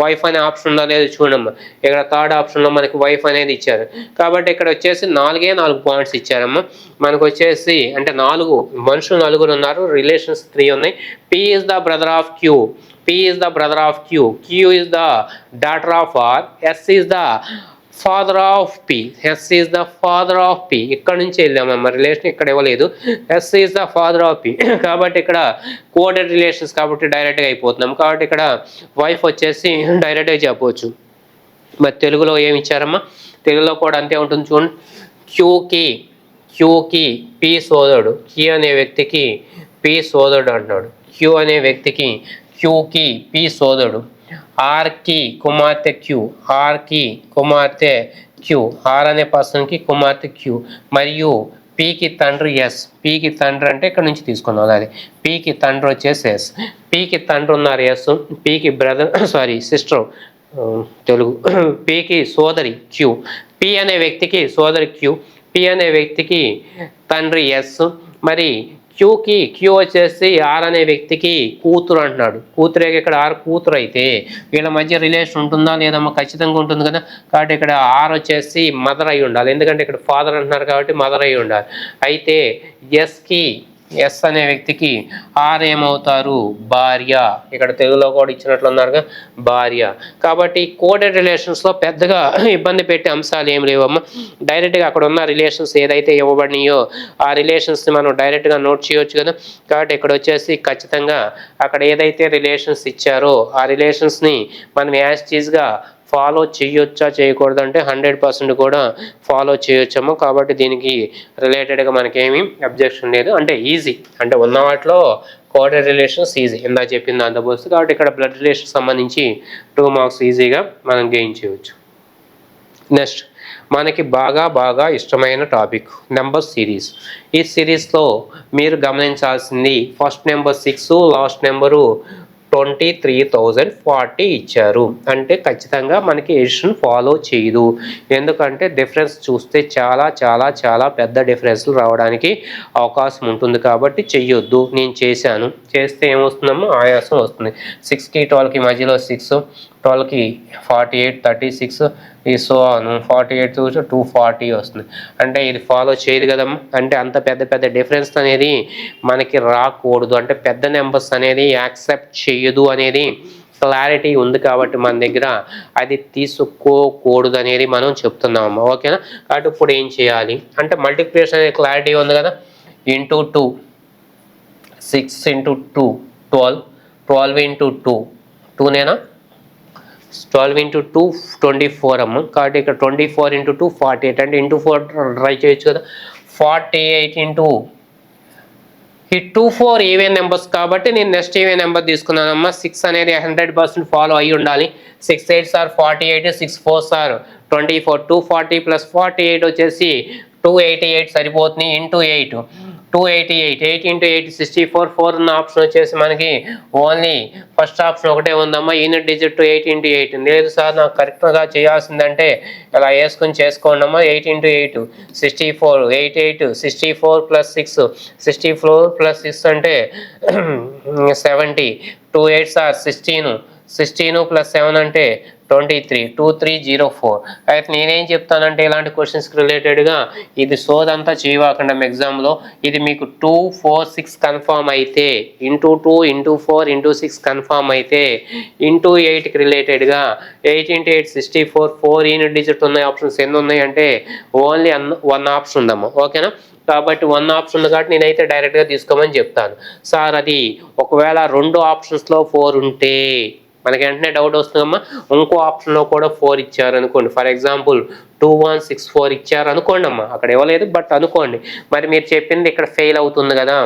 వైఫ్ అనే ఆప్షన్ ఉందో లేదు చూడమ్మా. ఇక్కడ థర్డ్ ఆప్షన్లో మనకి వైఫ్ అనేది ఇచ్చారు. కాబట్టి ఇక్కడ వచ్చేసి 4 పాయింట్స్ ఇచ్చారమ్మా. మనకు వచ్చేసి అంటే మనుషులు 4 ఉన్నారు, రిలేషన్స్ 3 ఉన్నాయి. P is the brother of queue. Q is the daughter of R. S is the father of P. ఇక్కడ నుంచి వెళ్ళామమ్మ, రిలేషన్ ఇక్కడ ఇవ్వలేదు. S is the father of P. కాబట్టి ఇక్కడ కోడెడ్ రిలేషన్స్ కాబట్టి డైరెక్ట్గా అయిపోతున్నాం. కాబట్టి ఇక్కడ వైఫ్ వచ్చేసి డైరెక్ట్గా చెప్పవచ్చు. మరి తెలుగులో ఏమి ఇచ్చారమ్మా, తెలుగులో కూడా అంతే ఉంటుంది చూడండి. క్యూకి పి సోదరుడు, క్యూ అనే వ్యక్తికి పి సోదరుడు అంటున్నాడు. క్యూ అనే వ్యక్తికి క్యూకి పి సోదరుడు, ఆర్కి కుమార్తె క్యూ, ఆర్కి కుమార్తె క్యూ, ఆర్ అనే పర్సన్కి కుమార్తె క్యూ, మరియు పీకి తండ్రి ఎస్. పీకి తండ్రి అంటే ఇక్కడ నుంచి తీసుకున్నాం అది. పీకి తండ్రి వచ్చేసి ఎస్. పీకి తండ్రి ఉన్నారు ఎస్. పీకి బ్రదర్ సిస్టర్ తెలుగు. పీకి సోదరి క్యూ. పి అనే వ్యక్తికి సోదరి క్యూ, పి అనే వ్యక్తికి తండ్రి ఎస్. మరి క్యూ వచ్చేసి ఆర్ అనే వ్యక్తికి కూతురు అంటున్నాడు. కూతురే ఇక్కడ ఆర్ కూతురు అయితే వీళ్ళ మధ్య రిలేషన్ ఉంటుందా లేదమ్మా? ఖచ్చితంగా ఉంటుంది కదా. కాబట్టి ఇక్కడ ఆర్ వచ్చేసి మదర్ అయి ఉండాలి, ఎందుకంటే ఇక్కడ ఫాదర్ అంటున్నారు కాబట్టి మదర్ అయి ఉండాలి. అయితే ఎస్ అనే వ్యక్తికి ఆర్ ఏమవుతారు? భార్య. ఇక్కడ తెలుగులో కూడా ఇచ్చినట్లున్నారుగా భార్య. కాబట్టి కోడెడ్ రిలేషన్స్లో పెద్దగా ఇబ్బంది పెట్టే అంశాలు ఏం లేవమ్మా. డైరెక్ట్గా అక్కడ ఉన్న రిలేషన్స్ ఏదైతే ఇవ్వబడినాయో ఆ రిలేషన్స్ని మనం డైరెక్ట్గా నోట్ చేయొచ్చు కదా. కాబట్టి ఇక్కడ వచ్చేసి ఖచ్చితంగా అక్కడ ఏదైతే రిలేషన్స్ ఇచ్చారో ఆ రిలేషన్స్ని మనం యాజ్ టీజ్గా ఫాలో చేయొచ్చా చేయకూడదంటే 100% కూడా ఫాలో చేయొచ్చమ్మా. కాబట్టి దీనికి రిలేటెడ్గా మనకేమీ అబ్జెక్షన్ లేదు. అంటే ఈజీ, అంటే ఉన్న వాటిలో కోడెడ్ రిలేషన్స్ ఈజీ ఇందా చెప్పింది దాంతో పోస్తే. కాబట్టి ఇక్కడ బ్లడ్ రిలేషన్ సంబంధించి 2 మార్క్స్ ఈజీగా మనం గెయిన్ చేయవచ్చు. నెక్స్ట్ మనకి బాగా ఇష్టమైన టాపిక్ నెంబర్ సిరీస్. ఈ సిరీస్లో మీరు గమనించాల్సింది ఫస్ట్ నెంబర్ 6, లాస్ట్ నెంబరు 23,040 ఇచ్చారు. అంటే ఖచ్చితంగా మనకి ఎడిషన్ ఫాలో చేయదు. ఎందుకంటే డిఫరెన్స్ చూస్తే చాలా పెద్ద డిఫరెన్స్లు రావడానికి అవకాశం ఉంటుంది. కాబట్టి చెయ్యొద్దు. నేను చేశాను, చేస్తే ఏమొస్తుందమ్మో ఆయాసం వస్తుంది. 6కి 12కి మధ్యలో 6, 12కి 48, 36 ఈ సో 48 240 వస్తుంది. అంటే ఇది ఫాలో చేయదు కదమ్మా. అంటే అంత పెద్ద డిఫరెన్స్ అనేది మనకి రాకూడదు. అంటే పెద్ద నెంబర్స్ అనేది యాక్సెప్ట్ చేయదు అనేది క్లారిటీ ఉంది. కాబట్టి మన దగ్గర అది తీసుకోకూడదు అనేది మనం చెప్తున్నాము. ఓకేనా. కాబట్టి ఇప్పుడు ఏం చేయాలి అంటే మల్టిప్లికేషన్ అనేది క్లారిటీ ఉంది కదా. ఇంటూ 2, 6 ఇంటూ 2 12, 12 ఇంటూ 2 2నేనా, 12 ఇంటూ 2 24 అమ్మ. కాబట్టి ఇక్కడ 24 ఇంటూ 2 48, అంటే ఇంటూ 4 ట్రై చేయొచ్చు కదా. 48 ఇంటూ ఈ 2 4 ఈవెన్ నెంబర్స్ కాబట్టి నేను నెక్స్ట్ ఈవెన్ నెంబర్ తీసుకున్నానమ్మా. 6 అనేది 100% ఫాలో అయ్యి ఉండాలి. 6 8s are 48, 6 4s are 24, 240 plus 48 వచ్చేసి 288 సరిపోతుంది. ఇంటూ 8 288, 8 ఇంటూ 8 64, 4 ఉన్న ఆప్షన్ వచ్చేసి మనకి ఓన్లీ ఫస్ట్ ఆప్షన్ ఒకటే ఉందమ్మా. Unit digit 8 into 8. లేదు సార్ నాకు కరెక్ట్గా చేయాల్సిందంటే ఇలా వేసుకొని చేసుకోండి అమ్మా. 8 ఇంటూ 8 64, 8 8 64 ప్లస్ 6 64 ప్లస్ 6 అంటే 70, 2 8s are 16 ప్లస్ 7 అంటే 23, 2304. అయితే నేనేం చెప్తానంటే ఇలాంటి క్వశ్చన్స్కి రిలేటెడ్గా ఇది సోదంతా చేయవాకండి ఎగ్జామ్లో. ఇది మీకు 2 4 6 కన్ఫామ్ అయితే, ఇంటూ 2 ఇంటూ 4 ఇంటూ 6 కన్ఫామ్ అయితే, ఇంటూ 8కి రిలేటెడ్గా 8 ఇంటూ 8 64, 4 యూనిట్ డిజిట్ ఉన్నాయి. ఆప్షన్స్ ఎన్ని ఉన్నాయి అంటే ఓన్లీ 1 ఆప్షన్ ఉందమ్మా. ఓకేనా. కాబట్టి 1 ఆప్షన్ ఉంది కాబట్టి నేనైతే డైరెక్ట్గా తీసుకోమని చెప్తాను. సార్ అది ఒకవేళ 2 ఆప్షన్స్లో 4 ఉంటే మనకి వెంటనే డౌట్ వస్తుందమ్మా. ఇంకో ఆప్షన్లో కూడా 4 ఇచ్చారు అనుకోండి. ఫర్ ఎగ్జాంపుల్ 2164 ఇచ్చారు అనుకోండి అమ్మా. అక్కడ ఇవ్వలేదు బట్ అనుకోండి. మరి మీరు చెప్పింది ఇక్కడ ఫెయిల్ అవుతుంది కదా.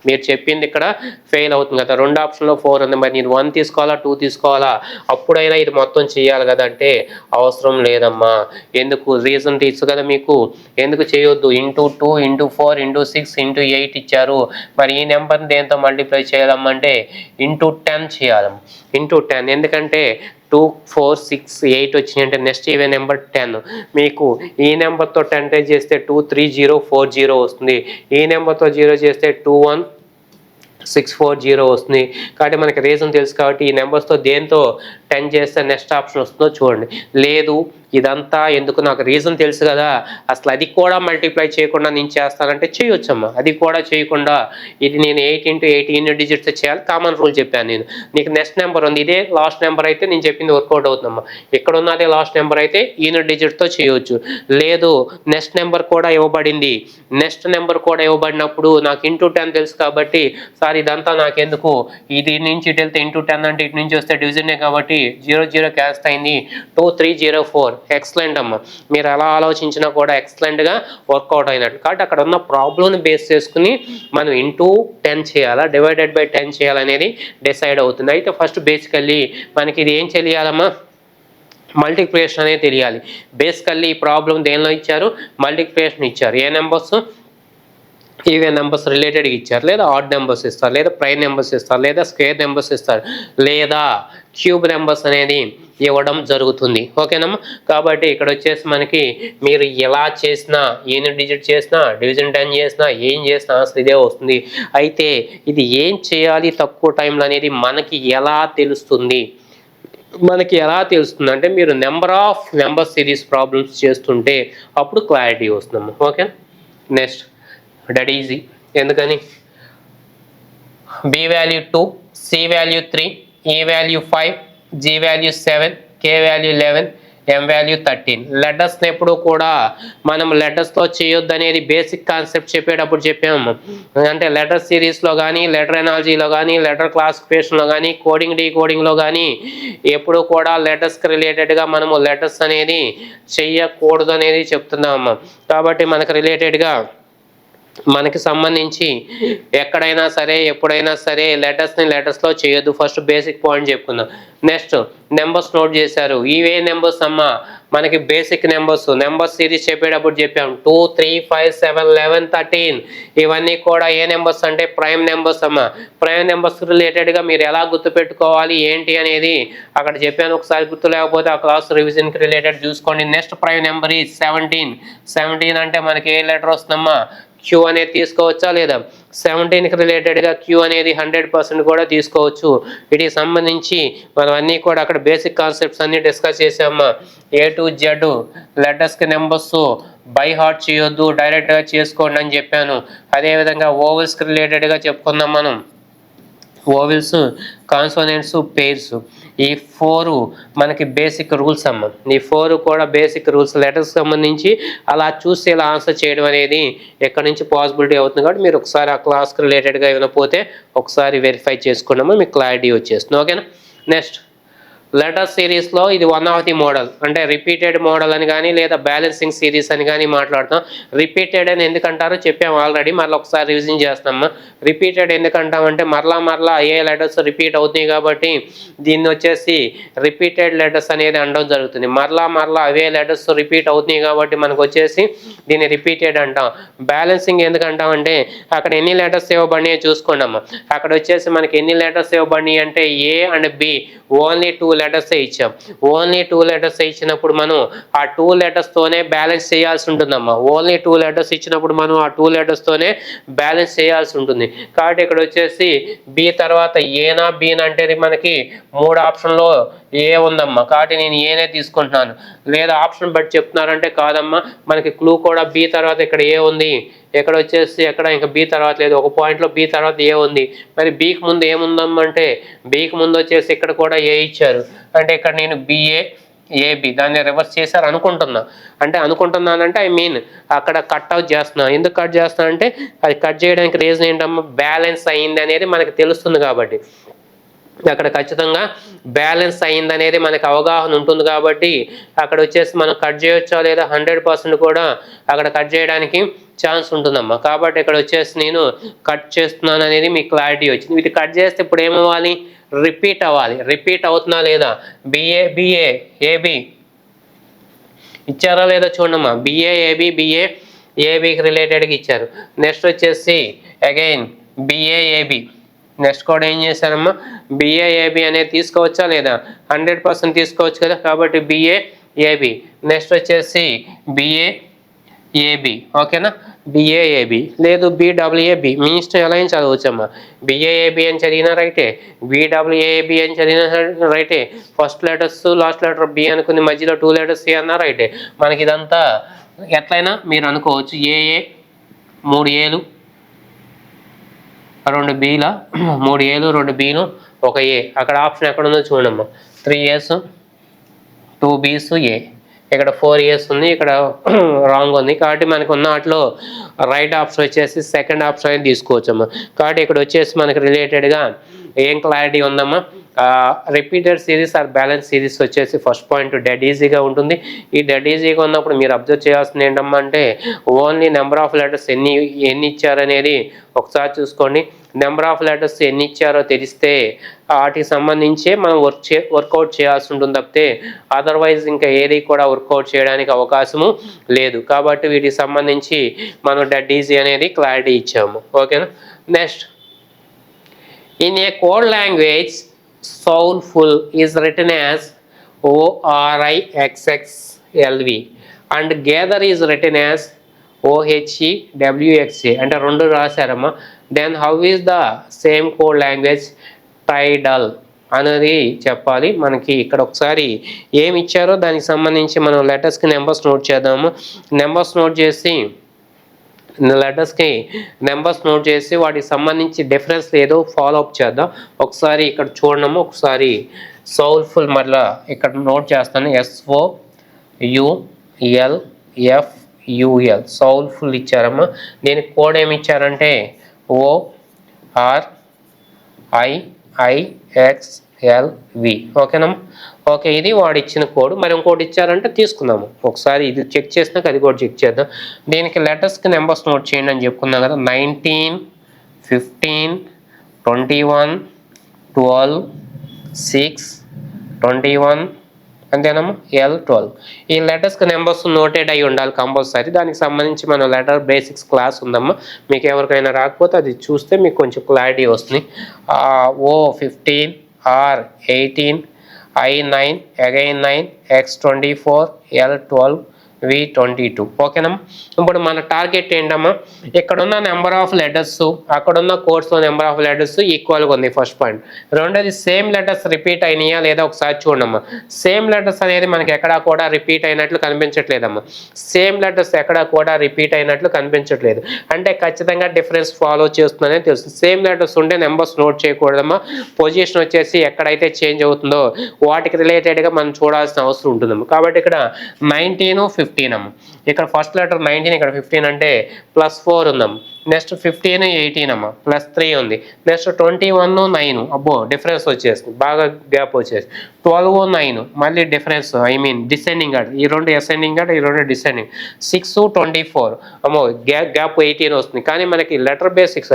మీరు చెప్పింది ఇక్కడ ఫెయిల్ అవుతుంది కదా. 2 ఆప్షన్లో 4 ఉంది. మరి నేను 1 తీసుకోవాలా 2 తీసుకోవాలా? అప్పుడైనా ఇది మొత్తం చేయాలి కదా అంటే అవసరం లేదమ్మా. ఎందుకు రీజన్ తెలుసు కదా మీకు. ఎందుకు చేయొద్దు? ఇంటూ 2 ఇంటూ 4 ఇంటూ 6 ఇంటూ 8 ఇచ్చారు. మరి ఈ నెంబర్ని దేంతో మల్టిప్లై చేయాలమ్మంటే ఇంటూ 10 చేయాలమ్మా. ఇంటూ 10 ఎందుకంటే 2 4 6 8 వచ్చినాయి అంటే నెక్స్ట్ ఈవెన్ నెంబర్ 10. మీకు ఈ నెంబర్తో 10 ట్రై చేస్తే 23040 వస్తుంది. ఈ నెంబర్తో 0 చేస్తే 21640 వస్తుంది. కాబట్టి మనకి రీజన్ తెలుసు కాబట్టి ఈ నెంబర్స్తో దేంతో 10 చేస్తే నెక్స్ట్ ఆప్షన్ వస్తుందో చూడండి. లేదు ఇదంతా ఎందుకు, నాకు రీజన్ తెలుసు కదా, అసలు అది కూడా మల్టిప్లై చేయకుండా నేను చేస్తానంటే చేయొచ్చమ్మా. అది కూడా చేయకుండా ఇది నేను 8 ఇంటూ 8 యూనిట్ డిజిట్స్ చేయాలి. కామన్ రూల్ చెప్పాను నేను. నీకు నెక్స్ట్ నెంబర్ ఉంది, ఇదే లాస్ట్ నెంబర్ అయితే నేను చెప్పింది వర్కౌట్ అవుతుందమ్మా. ఇక్కడ ఉన్నదే లాస్ట్ నెంబర్ అయితే యూనిట్ డిజిట్తో చేయొచ్చు. లేదు నెక్స్ట్ నెంబర్ కూడా ఇవ్వబడింది, నెక్స్ట్ నెంబర్ కూడా ఇవ్వబడినప్పుడు నాకు ఇంటూ 10 తెలుసు కాబట్టి సార్ ఇదంతా నాకెందుకు, ఇది నుంచి ఇటు వెళ్తే ఇంటూ 10 అంటే ఇటు నుంచి వస్తే డివిజనే కాబట్టి 0 0 క్యాన్సిల్ అయింది. 2304 ఎక్సలెంట్ అమ్మ. మీరు ఎలా ఆలోచించినా కూడా ఎక్సలెంట్గా వర్కౌట్ అయినట్టు. కాబట్టి అక్కడ ఉన్న ప్రాబ్లమ్ని బేస్ చేసుకుని మనం ఇంటూ 10 చేయాలా, డివైడెడ్ బై 10 చేయాలనేది డిసైడ్ అవుతుంది. అయితే ఫస్ట్ బేసికల్లీ మనకి ఇది ఏం తెలియాలమ్మా, మల్టిప్లికేషన్ అనేది తెలియాలి. బేసికల్లీ ఈ ప్రాబ్లం దేనిలో ఇచ్చారు, మల్టిప్లికేషన్ ఇచ్చారు. ఏ నెంబర్స్, ఈవెన్ నెంబర్స్ రిలేటెడ్గా ఇచ్చారు, లేదా ఆడ్ నెంబర్స్ ఇస్తారు, లేదా ప్రైమ్ నెంబర్స్ ఇస్తారు, లేదా స్క్వేర్ నెంబర్స్ ఇస్తారు, లేదా క్యూబ్ నెంబర్స్ అనేది ఇవ్వడం జరుగుతుంది. ఓకేనమ్మా. కాబట్టి ఇక్కడ వచ్చేసి మనకి మీరు ఎలా చేసినా, యూనిట్ డిజిట్ చేసినా, డివిజన్ 10 చేసినా, ఏం చేసినా ఆన్సర్ ఇదే వస్తుంది. అయితే ఇది ఏం చేయాలి తక్కువ టైంలో అనేది మనకి ఎలా తెలుస్తుంది, అంటే మీరు నెంబర్ సిరీస్ ప్రాబ్లమ్స్ చేస్తుంటే అప్పుడు క్లారిటీ వస్తుందమ్మా. ఓకే. Next dead easy. ఎందుకని బి వాల్యూ 2, సి వాల్యూ 3, ఈ వాల్యూ 5, జీ వాల్యూ 7, కే వాల్యూ 11, ఎం వాల్యూ 13. లెటర్స్ని ఎప్పుడు కూడా మనం లెటర్స్తో చేయొద్దు అనేది బేసిక్ కాన్సెప్ట్ చెప్పేటప్పుడు చెప్పాము. అంటే లెటర్ సిరీస్లో కానీ, లెటర్ ఎనాలజీలో కానీ, లెటర్ క్లాసిఫికేషన్లో కానీ, కోడింగ్ డీకోడింగ్లో కానీ ఎప్పుడు కూడా లెటర్స్కి రిలేటెడ్గా మనము లెటర్స్ అనేది చెయ్యకూడదు అనేది చెప్తున్నాము. కాబట్టి మనకు రిలేటెడ్గా మనకి సంబంధించి ఎక్కడైనా సరే, ఎప్పుడైనా సరే లెటర్స్లో చేయొద్దు. ఫస్ట్ బేసిక్ పాయింట్ చెప్పుకుందాం. నెక్స్ట్ నెంబర్స్ నోట్ చేశారు. ఇవే నెంబర్స్ అమ్మా మనకి బేసిక్ నెంబర్ సిరీస్ చెప్పేటప్పుడు చెప్పాం. 2, 3, 5, 7, 11, 13 ఇవన్నీ కూడా ఏ నెంబర్స్ అంటే ప్రైమ్ నెంబర్స్ అమ్మా. ప్రైమ్ నెంబర్స్ రిలేటెడ్గా మీరు ఎలా గుర్తుపెట్టుకోవాలి ఏంటి అనేది అక్కడ చెప్పాను. ఒకసారి గుర్తు లేకపోతే ఆ క్లాస్ రివిజన్కి రిలేటెడ్ చూసుకోండి. నెక్స్ట్ ప్రైమ్ నెంబర్ ఈ 17 అంటే మనకి ఏ లెటర్ వస్తుందమ్మా, క్యూ అనేది తీసుకోవచ్చా లేదా, 17కి రిలేటెడ్గా క్యూ అనేది 100% కూడా తీసుకోవచ్చు. వీటికి సంబంధించి మనం అన్నీ కూడా అక్కడ బేసిక్ కాన్సెప్ట్స్ అన్నీ డిస్కస్ చేసామా. ఏ టు జెడ్ లెటర్స్కి నెంబర్స్ బై హార్ట్ చేయొద్దు, డైరెక్ట్గా చేసుకోండి అని చెప్పాను. అదేవిధంగా ఓవెల్స్కి రిలేటెడ్గా చెప్పుకుందాం మనం. ఓవెల్స్, కాన్సోనెంట్స్, పెయిర్స్, ఈ 4 మనకి బేసిక్ రూల్స్ అమ్మ. ఈ 4 కూడా బేసిక్ రూల్స్ లెటర్స్ సంబంధించి అలా చూసి ఇలా ఆన్సర్ చేయడం అనేది ఎక్కడి నుంచి పాసిబిలిటీ అవుతుంది. కాబట్టి మీరు ఒకసారి ఆ క్లాస్కి రిలేటెడ్గా వినకపోతే ఒకసారి వెరిఫై చేసుకున్నామో మీకు క్లారిటీ వచ్చేస్తుంది. ఓకేనా. నెక్స్ట్ లెటర్ సిరీస్లో ఇది వన్ ఆఫ్ ది మోడల్, అంటే రిపీటెడ్ మోడల్ అని కానీ లేదా బ్యాలెన్సింగ్ సిరీస్ అని కానీ మాట్లాడతాం. రిపీటెడ్ అని ఎందుకంటారో చెప్పాము ఆల్రెడీ, మళ్ళీ ఒకసారి రివిజన్ చేస్తామా. రిపీటెడ్ ఎందుకంటామంటే మరలా ఏ లెటర్స్ రిపీట్ అవుతాయి కాబట్టి దీన్ని వచ్చేసి రిపీటెడ్ లెటర్స్ అనేది అనడం జరుగుతుంది. మరలా అవే లెటర్స్ రిపీట్ అవుతున్నాయి కాబట్టి మనకు వచ్చేసి దీన్ని రిపీటెడ్ అంటాం. బ్యాలెన్సింగ్ ఎందుకంటామంటే అక్కడ ఎన్ని లెటర్స్ ఇవ్వబడినాయో చూసుకోండి అమ్మ. అక్కడ వచ్చేసి మనకి ఎన్ని లెటర్స్ ఇవ్వబడినాయి అంటే ఏ అండ్ బి ఓన్లీ 2 లెటర్స్ ఇచ్చాం. ఓన్లీ 2 లెటర్స్ ఇచ్చినప్పుడు మనం ఆ 2 లెటర్స్తోనే బ్యాలెన్స్ చేయాల్సి ఉంటుందమ్మా. ఓన్లీ 2 లెటర్స్ ఇచ్చినప్పుడు మనం ఆ 2 లెటర్స్తోనే బ్యాలెన్స్ చేయాల్సి ఉంటుంది. కాబట్టి ఇక్కడ వచ్చేసి బి తర్వాత ఏనా బీనా అంటే మనకి 3 ఆప్షన్లో ఏ ఉందమ్మా. కాబట్టి నేను ఏనే తీసుకుంటున్నాను. లేదా ఆప్షన్ బట్టి చెప్తున్నారంటే కాదమ్మా, మనకి క్లూ కూడా బి తర్వాత ఇక్కడ ఏ ఉంది, ఎక్కడ వచ్చేసి ఎక్కడ ఇంకా బి తర్వాత లేదు, ఒక పాయింట్లో బి తర్వాత ఏ ఉంది. మరి బీకి ముందు ఏముందమ్మంటే బీకి ముందు వచ్చేసి ఇక్కడ కూడా ఏ ఇచ్చారు. అంటే ఇక్కడ నేను బిఏ ఏబి దాన్ని రివర్స్ చేశారు అనుకుంటున్నానంటే ఐ మీన్ అక్కడ కట్ అవుట్ చేస్తున్నా. ఎందుకు కట్ చేస్తున్నా అంటే అది కట్ చేయడానికి రీజన్ ఏంటమ్మా, బ్యాలెన్స్ అయ్యింది అనేది మనకు తెలుస్తుంది కాబట్టి. అక్కడ ఖచ్చితంగా బ్యాలెన్స్ అయ్యింది అనేది మనకు అవగాహన ఉంటుంది కాబట్టి అక్కడ వచ్చేసి మనం కట్ చేయొచ్చా లేదా 100% కూడా అక్కడ కట్ చేయడానికి ఛాన్స్ ఉంటుందమ్మా. కాబట్టి ఇక్కడ వచ్చేసి నేను కట్ చేస్తున్నాను అనేది మీకు క్లారిటీ వచ్చింది. ఇది కట్ చేస్తే ఇప్పుడు ఏమవ్వాలి, రిపీట్ అవ్వాలి. రిపీట్ అవుతున్నా లేదా, బిఏ ఏబి ఇచ్చారా లేదా చూడమ్మా. బిఏ ఏబికి రిలేటెడ్గా ఇచ్చారు. నెక్స్ట్ వచ్చేసి అగైన్ బిఏ ఏబి. నెక్స్ట్ కూడా ఏం చేశారమ్మా, బిఏఏబి అనేది తీసుకోవచ్చా లేదా, 100% తీసుకోవచ్చు కదా. కాబట్టి బిఏఏబి. నెక్స్ట్ వచ్చేసి బిఏఏబి. ఓకేనా. బిఏఏబి లేదు బిడబ్ల్యూఏబి, మీ ఇష్టం ఎలా అయినా చదవచ్చమ్మా. బిఏఏబి అని చదివినా రైటే, బిడబ్ల్యూఏబి అని చదివినా రైటే. First letters last letter B అనుకుని మధ్యలో 2 లెటర్స్ సి అన్నా రైటే. మనకి ఇదంతా ఎట్లయినా మీరు అనుకోవచ్చు. ఏఏ 3 ఏలు 2 బీల, 3 ఏలు 2 బీలు 1 ఏ. అక్కడ ఆప్షన్ ఎక్కడ ఉందో చూడమ్మా. 3 ఏస్ 2 బీస్ ఏ. ఇక్కడ 4 ఏస్ ఉంది, ఇక్కడ రాంగ్ ఉంది. కాబట్టి మనకు ఉన్న వాటిలో రైట్ ఆప్షన్ వచ్చేసి సెకండ్ ఆప్షన్ అని తీసుకోవచ్చమ్మా. కాబట్టి ఇక్కడ వచ్చేసి మనకు రిలేటెడ్గా ఏం క్లారిటీ ఉందమ్మా, repeated series are balance series వచ్చేసి ఫస్ట్ పాయింట్ డెడ్ ఈజీగా ఉంటుంది. ఈ డెడ్ ఈజీగా ఉన్నప్పుడు మీరు అబ్జర్వ్ చేయాల్సింది ఏంటమ్మా అంటే ఓన్లీ నెంబర్ ఆఫ్ లెటర్స్ ఎన్ని ఇచ్చారనేది ఒకసారి చూసుకోండి. నెంబర్ ఆఫ్ లెటర్స్ ఎన్ని ఇచ్చారో తెలిస్తే వాటికి సంబంధించే మనం వర్కౌట్ చేయాల్సి ఉంటుంది తప్పితే అదర్వైజ్ ఇంకా ఏది కూడా వర్కౌట్ చేయడానికి అవకాశము లేదు. కాబట్టి వీటికి సంబంధించి మనం డెడ్ ఈజీ అనేది క్లారిటీ ఇచ్చాము. ఓకేనా. Next, in a code language soulful is written as ORIXXLV and gather is written as OHEWXA. అంటే రెండు రాశారమ్మా. Then how is the same code language tidal అనేది చెప్పాలి. మనకి ఇక్కడ ఒకసారి ఏమి ఇచ్చారో దానికి సంబంధించి మనం లెటర్స్కి నెంబర్స్ నోట్ చేద్దాము. నెంబర్స్ నోట్ చేసి లెటర్స్కి నెంబర్స్ నోట్ చేసి వాటికి సంబంధించి డిఫరెన్స్ ఏదో ఫాలో అప్ చేద్దాం. ఒకసారి ఇక్కడ చూడము, ఒకసారి సౌల్ఫుల్ మరలా ఇక్కడ నోట్ చేస్తాను. SOULFUL సౌల్ఫుల్ ఇచ్చారమ్మా. దీనికి కోడ్ ఏమి ఇచ్చారంటే ORIIXLV. ఓకేనమ్మా. ఓకే, ఇది వాడు ఇచ్చిన కోడ్. మరి ఇంకోటి ఇచ్చారంటే తీసుకుందాము. ఒకసారి ఇది చెక్ చేసినాక అది కూడా చెక్ చేద్దాం. దీనికి లెటర్స్కి నెంబర్స్ నోట్ చేయండి అని చెప్పుకున్నాం కదా. 19, 15, 21, 12, 6, 21 అంతేనమ్మా, L12. ఈ లెటర్స్కి నెంబర్స్ నోటెడ్ అయి ఉండాలి కంపల్సరీ. దానికి సంబంధించి మన లెటర్ బేసిక్స్ క్లాస్ ఉందమ్మా. మీకు ఎవరికైనా రాకపోతే అది చూస్తే మీకు కొంచెం క్లారిటీ వస్తుంది. O15, R18, I9, again 9, X24, L12, V22. ఓకేనమ్మా. ఇప్పుడు మన టార్గెట్ ఏంటమ్మా, ఇక్కడున్న నెంబర్ ఆఫ్ లెటర్స్ అక్కడున్న కోడ్స్లో నెంబర్ ఆఫ్ లెటర్స్ ఈక్వల్గా ఉంది ఫస్ట్ పాయింట్. రెండోది సేమ్ లెటర్స్ రిపీట్ అయినాయా లేదా ఒకసారి చూడమ్మా. సేమ్ లెటర్స్ అనేది మనకి ఎక్కడా కూడా రిపీట్ అయినట్లు కనిపించట్లేదమ్మా. సేమ్ లెటర్స్ ఎక్కడా కూడా రిపీట్ అయినట్లు కనిపించట్లేదు అంటే ఖచ్చితంగా డిఫరెన్స్ ఫాలో చేస్తుందనే తెలుస్తుంది. సేమ్ లెటర్స్ ఉంటే నెంబర్స్ నోట్ చేయకూడదమ్మా. పొజిషన్ వచ్చేసి ఎక్కడైతే చేంజ్ అవుతుందో వాటికి రిలేటెడ్గా మనం చూడాల్సిన అవసరం ఉంటుందమ్మా. కాబట్టి ఇక్కడ 19, 15 అమ్మ. ఇక్కడ ఫస్ట్ లెటర్ 19, ఇక్కడ 15 అంటే +4 ఉందమ్మ. నెక్స్ట్ 15, 18 అమ్మ, +3 ఉంది. నెక్స్ట్ 21, 9 అబ్బో డిఫరెన్స్ వచ్చేస్తుంది, బాగా గ్యాప్ వచ్చేసి 12, 9 మళ్ళీ డిఫరెన్స్ డిసెండింగ్ ఆర్డర్. ఈ రెండు అసెండింగ్ ఆర్డర్, ఈ రెండు డిసెండింగ్. 6, 24 అమ్మో గ్యాప్ 18 వస్తుంది. కానీ మనకి లెటర్ బేసిక్స్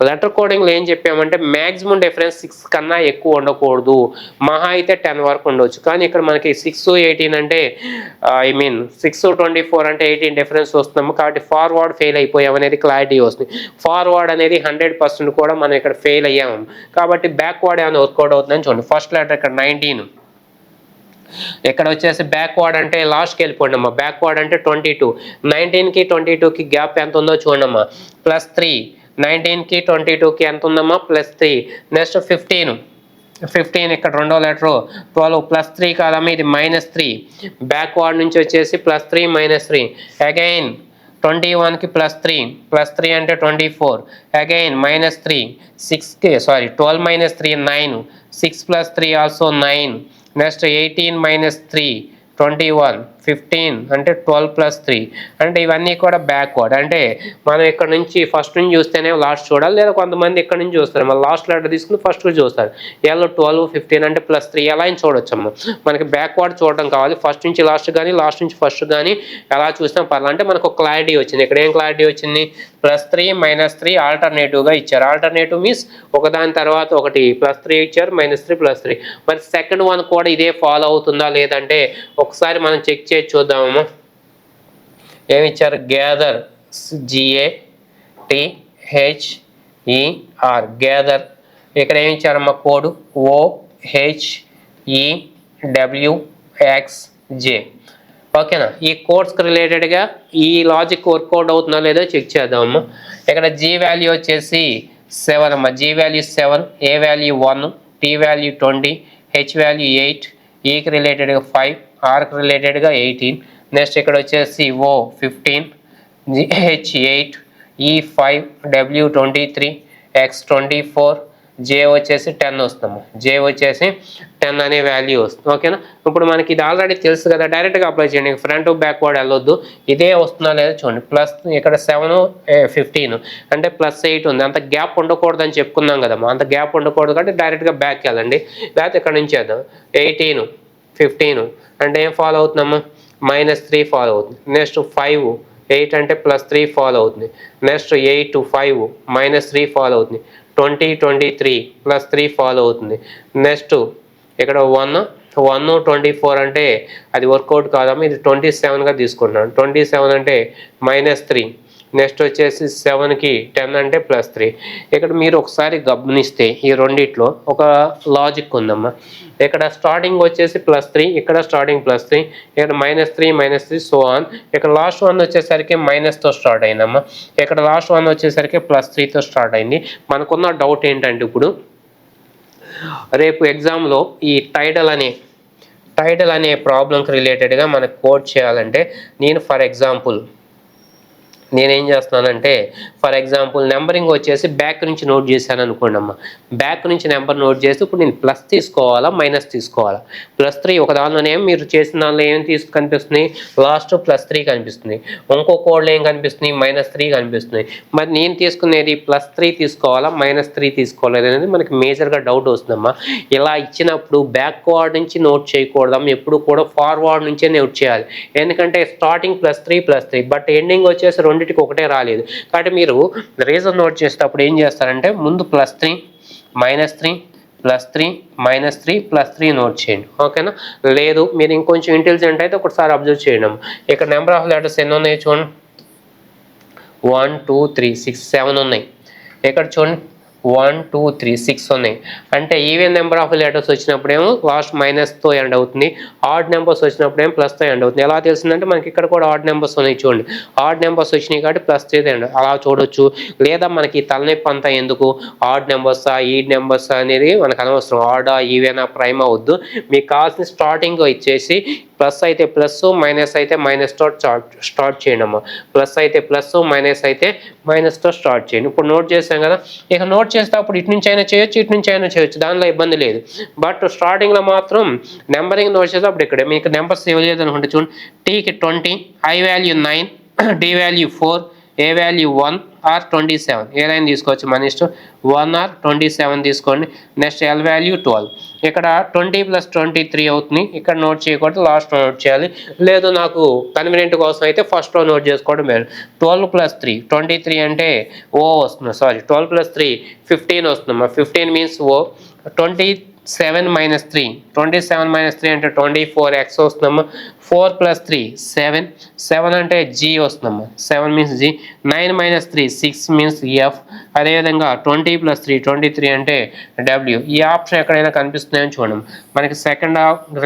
లెటర్ కోడింగ్లో ఏం చెప్పామంటే మ్యాక్సిమం డిఫరెన్స్ 6 కన్నా ఎక్కువ ఉండకూడదు, మహా అయితే 10 వరకు ఉండవచ్చు. కానీ ఇక్కడ మనకి 6, 18 అంటే 6, 24 అంటే 18 డిఫరెన్స్ వస్తున్నాము. కాబట్టి ఫార్వర్డ్ ఫెయిల్ అయిపోయాం అనేది క్లారిటీ వస్తుంది. ఫార్వర్డ్ అనేది 100% కూడా మనం ఇక్కడ ఫెయిల్ అయ్యాము. కాబట్టి బ్యాక్వర్డ్ ఏమైనా వర్కౌట్ అవుతుందని చూడండి. ఫస్ట్ లెటర్ ఇక్కడ 19, ఇక్కడ వచ్చేసి బ్యాక్వర్డ్ అంటే లాస్ట్కి వెళ్ళిపోండి అమ్మా. బ్యాక్వర్డ్ అంటే 22, 19కి 22కి గ్యాప్ ఎంత ఉందో చూడమ్మా, +3. 19కి 22కి ఎంత ఉందమ్మా, +3. నెక్స్ట్ 15 ఇక్కడ రెండో లెటరు 12, +3 కాదమ్మా, ఇది -3. బ్యాక్వర్డ్ నుంచి వచ్చేసి +3, -3. అగైన్ 21కి +3 అంటే 24. అగైన్ -3. 12 - 3 9. 6 + 3 ఆల్సో 9. నెక్స్ట్ 18 - 3 21. 15 అంటే 12 + 3 అంటే ఇవన్నీ కూడా బ్యాక్వర్డ్. అంటే మనం ఇక్కడ నుంచి ఫస్ట్ నుంచి చూస్తేనే లాస్ట్ చూడాలి, లేదా కొంతమంది ఇక్కడ నుంచి చూస్తారు మళ్ళీ లాస్ట్ లెటర్ తీసుకుని ఫస్ట్ చూస్తారు. L12, 15 అంటే +3 ఎలా అని చూడొచ్చమ్మా. మనకి బ్యాక్వర్డ్ చూడడం కావాలి, ఫస్ట్ నుంచి లాస్ట్ కానీ లాస్ట్ నుంచి ఫస్ట్ కానీ ఎలా చూసినా పర్లేదు. అంటే మనకు క్లారిటీ వచ్చింది. ఇక్కడ ఏం క్లారిటీ వచ్చింది, +3, -3 ఆల్టర్నేటివ్గా ఇచ్చారు. ఆల్టర్నేటివ్ మీన్స్ ఒకదాని తర్వాత ఒకటి +3 ఇచ్చారు, -3, +3. మరి సెకండ్ వన్ కూడా ఇదే ఫాలో అవుతుందా లేదంటే ఒకసారి మనం చెక్ చేసి చూద్దామమ్మా. ఏమి ఇచ్చారు, గ్యాదర్, GATHER గ్యాదర్. ఇక్కడ ఏమి ఇచ్చారమ్మా కోడ్ OHEWXJ. ఓకేనా. ఈ కోడ్స్కి రిలేటెడ్గా ఈ లాజిక్ వర్కౌట్ అవుతుందో లేదో చెక్ చేద్దామమ్మా. ఇక్కడ G వాల్యూ వచ్చేసి 7 అమ్మా. G value 7, A value 1, T value 20, H value 8, Eకి రిలేటెడ్గా 5, Rకి రిలేటెడ్గా 18. నెక్స్ట్ ఇక్కడ వచ్చేసి O15, H8, E5, W23, X24, జే వచ్చేసి 10 వస్తాము, జే వచ్చేసి 10 అనే వాల్యూ వస్తుంది. ఓకేనా, ఇప్పుడు మనకి ఇది ఆల్రెడీ తెలుసు కదా, డైరెక్ట్గా అప్లై చేయండి, ఫ్రంట్ బ్యాక్వర్డ్ వెళ్ళొద్దు, ఇదే వస్తుందా లేదా చూడండి. ప్లస్ ఇక్కడ 7 15 అంటే +8 ఉంది, అంత గ్యాప్ ఉండకూడదని చెప్పుకున్నాం కదమ్మా, అంత గ్యాప్ ఉండకూడదు కాబట్టి డైరెక్ట్గా బ్యాక్ వెళ్ళండి. లేకపోతే ఇక్కడ నుంచి చేద్దాం 18 15 అంటే ఏం ఫాలో అవుతుందమ్మా, -3 ఫాలో అవుతుంది. నెక్స్ట్ 5 8 అంటే +3 ఫాలో అవుతుంది. నెక్స్ట్ 8 5 -3 ఫాలో అవుతుంది. 20 23 +3 ఫాలో అవుతుంది. నెక్స్ట్ ఇక్కడ 1 24 అంటే అది వర్కౌట్ కాదమ్మా, ఇది 27గా తీసుకుంటున్నాను. 27 అంటే -3. నెక్స్ట్ వచ్చేసి 7కి 10 అంటే +3. ఇక్కడ మీరు ఒకసారి గమనిస్తే ఈ రెండిట్లో ఒక లాజిక్ ఉందమ్మా. ఇక్కడ స్టార్టింగ్ వచ్చేసి +3, ఇక్కడ స్టార్టింగ్ +3, ఇక్కడ -3 సో ఆన్. ఇక్కడ లాస్ట్ వన్ వచ్చేసరికి మైనస్తో స్టార్ట్ అయిందమ్మా, ఇక్కడ లాస్ట్ వన్ వచ్చేసరికి +3తో స్టార్ట్ అయింది. మనకున్న డౌట్ ఏంటంటే ఇప్పుడు రేపు ఎగ్జామ్లో ఈ టైడల్ అనే ప్రాబ్లంకి రిలేటెడ్గా మనకు కోడ్ చేయాలంటే నేను ఫర్ ఎగ్జాంపుల్ నేనేం చేస్తున్నానంటే ఫర్ ఎగ్జాంపుల్ నెంబరింగ్ వచ్చేసి బ్యాక్ నుంచి నోట్ చేశాను అనుకోండి అమ్మ, బ్యాక్ నుంచి నెంబర్ నోట్ చేసి ఇప్పుడు నేను ప్లస్ తీసుకోవాలా మైనస్ తీసుకోవాలా, +3 ఒక దానిలోనే మీరు చేసిన దానిలో ఏం కనిపిస్తుంది, లాస్ట్ +3 కనిపిస్తుంది, ఇంకో కోడ్లో ఏం కనిపిస్తుంది, -3 కనిపిస్తుంది. మరి నేను తీసుకునేది +3 తీసుకోవాలా -3 తీసుకోవాలి అనేది మనకి మేజర్గా డౌట్ వస్తుందమ్మా. ఇలా ఇచ్చినప్పుడు బ్యాక్వర్డ్ నుంచి నోట్ చేయకూడదమ్మా, ఎప్పుడు కూడా ఫార్వర్డ్ నుంచే నోట్ చేయాలి. ఎందుకంటే స్టార్టింగ్ +3 బట్ ఎండింగ్ వచ్చేసి రెండింటికి ఒకటే రాలేదు. కాబట్టి మీరు రీజన్ నోట్ చేసేటప్పుడు ఏం చేస్తారంటే ముందు +3 -3 +3 -3 +3 నోట్ చేయండి. ఓకేనా, లేదు మీరు ఇంకొంచెం ఇంటెలిజెంట్ అయితే ఒకసారి అబ్జర్వ్ చేయడం. ఇక్కడ నెంబర్ ఆఫ్ లెటర్స్ ఎన్ని ఉన్నాయి చూడండి, 1 2 3 6 7 ఉన్నాయి. ఇక్కడ చూడండి 1 2 3 6 ఉన్నాయి. అంటే ఈవెన్ నెంబర్ ఆఫ్ లెటర్స్ వచ్చినప్పుడేమో లాస్ట్ మైనస్తో ఎండ్ అవుతుంది, ఆడ్ నెంబర్స్ వచ్చినప్పుడేమో ప్లస్తో ఎండ్ అవుతుంది. ఎలా తెలిసిందంటే మనకి ఇక్కడ కూడా ఆడ్ నెంబర్స్ ఉన్నాయి చూడండి, ఆడ్ నెంబర్స్ వచ్చినాయి కాబట్టి +3 ఎండ్ అలా చూడొచ్చు. లేదా మనకి తలనొప్పి అంతా ఎందుకు, ఆడ్ నెంబర్సా ఈడ్ నెంబర్స్ అనేది మనకు అనవసరం, ఆడా ఈవెనా ప్రైమ్ అవద్దు. మీకు కావాల్సిన స్టార్టింగ్ ఇచ్చేసి ప్లస్ అయితే ప్లస్, మైనస్ అయితే మైనస్తో స్టార్ట్ చేయండి అమ్మా. ప్లస్ అయితే ప్లస్, మైనస్ అయితే మైనస్తో స్టార్ట్ చేయండి. ఇప్పుడు నోట్ చేసాం కదా, ఇక నోట్ చేసేటప్పుడు ఇటు నుంచి అయినా చేయొచ్చు, ఇటు నుంచి అయినా చేయొచ్చు, దానిలో ఇబ్బంది లేదు. బట్ స్టార్టింగ్లో మాత్రం నెంబరింగ్ నోట్ చేసేటప్పుడు ఇక్కడ మీకు నెంబర్స్ ఇవ్వలేదు అనుకుంటే చూడండి, టీకి 20, I value 9, D value 4, A value 1 or 27, ఏదైనా తీసుకోవచ్చు మన ఇష్టం, 1 ఆర్ 27 తీసుకోండి. నెక్స్ట్ L వాల్యూ 12, ఇక్కడ 20 + 23 అవుతుంది, ఇక్కడ నోట్ చేయకూడదు, లాస్ట్ నోట్ చేయాలి. లేదు నాకు కన్వీనియంట్ కోసం అయితే ఫస్ట్లో నోట్ చేసుకోవడం మేలు. 12 + 3 23 అంటే ఓ వస్తుంది, సారీ 12 + 3 15 వస్తుందమ్మా, 15 మీన్స్ ఓ. 27 - 3 27 - 3 అంటే 24x వస్తుందమ్మా. 4 + 3 7, 7 అంటే G వస్తుందమ్మా, 7 మీన్స్ G. 9 - 3 6 means F. అదేవిధంగా 20 + 3 23 అంటే W. ఈ ఆప్షన్ ఎక్కడైనా కనిపిస్తుందని చూడండి, మనకి సెకండ్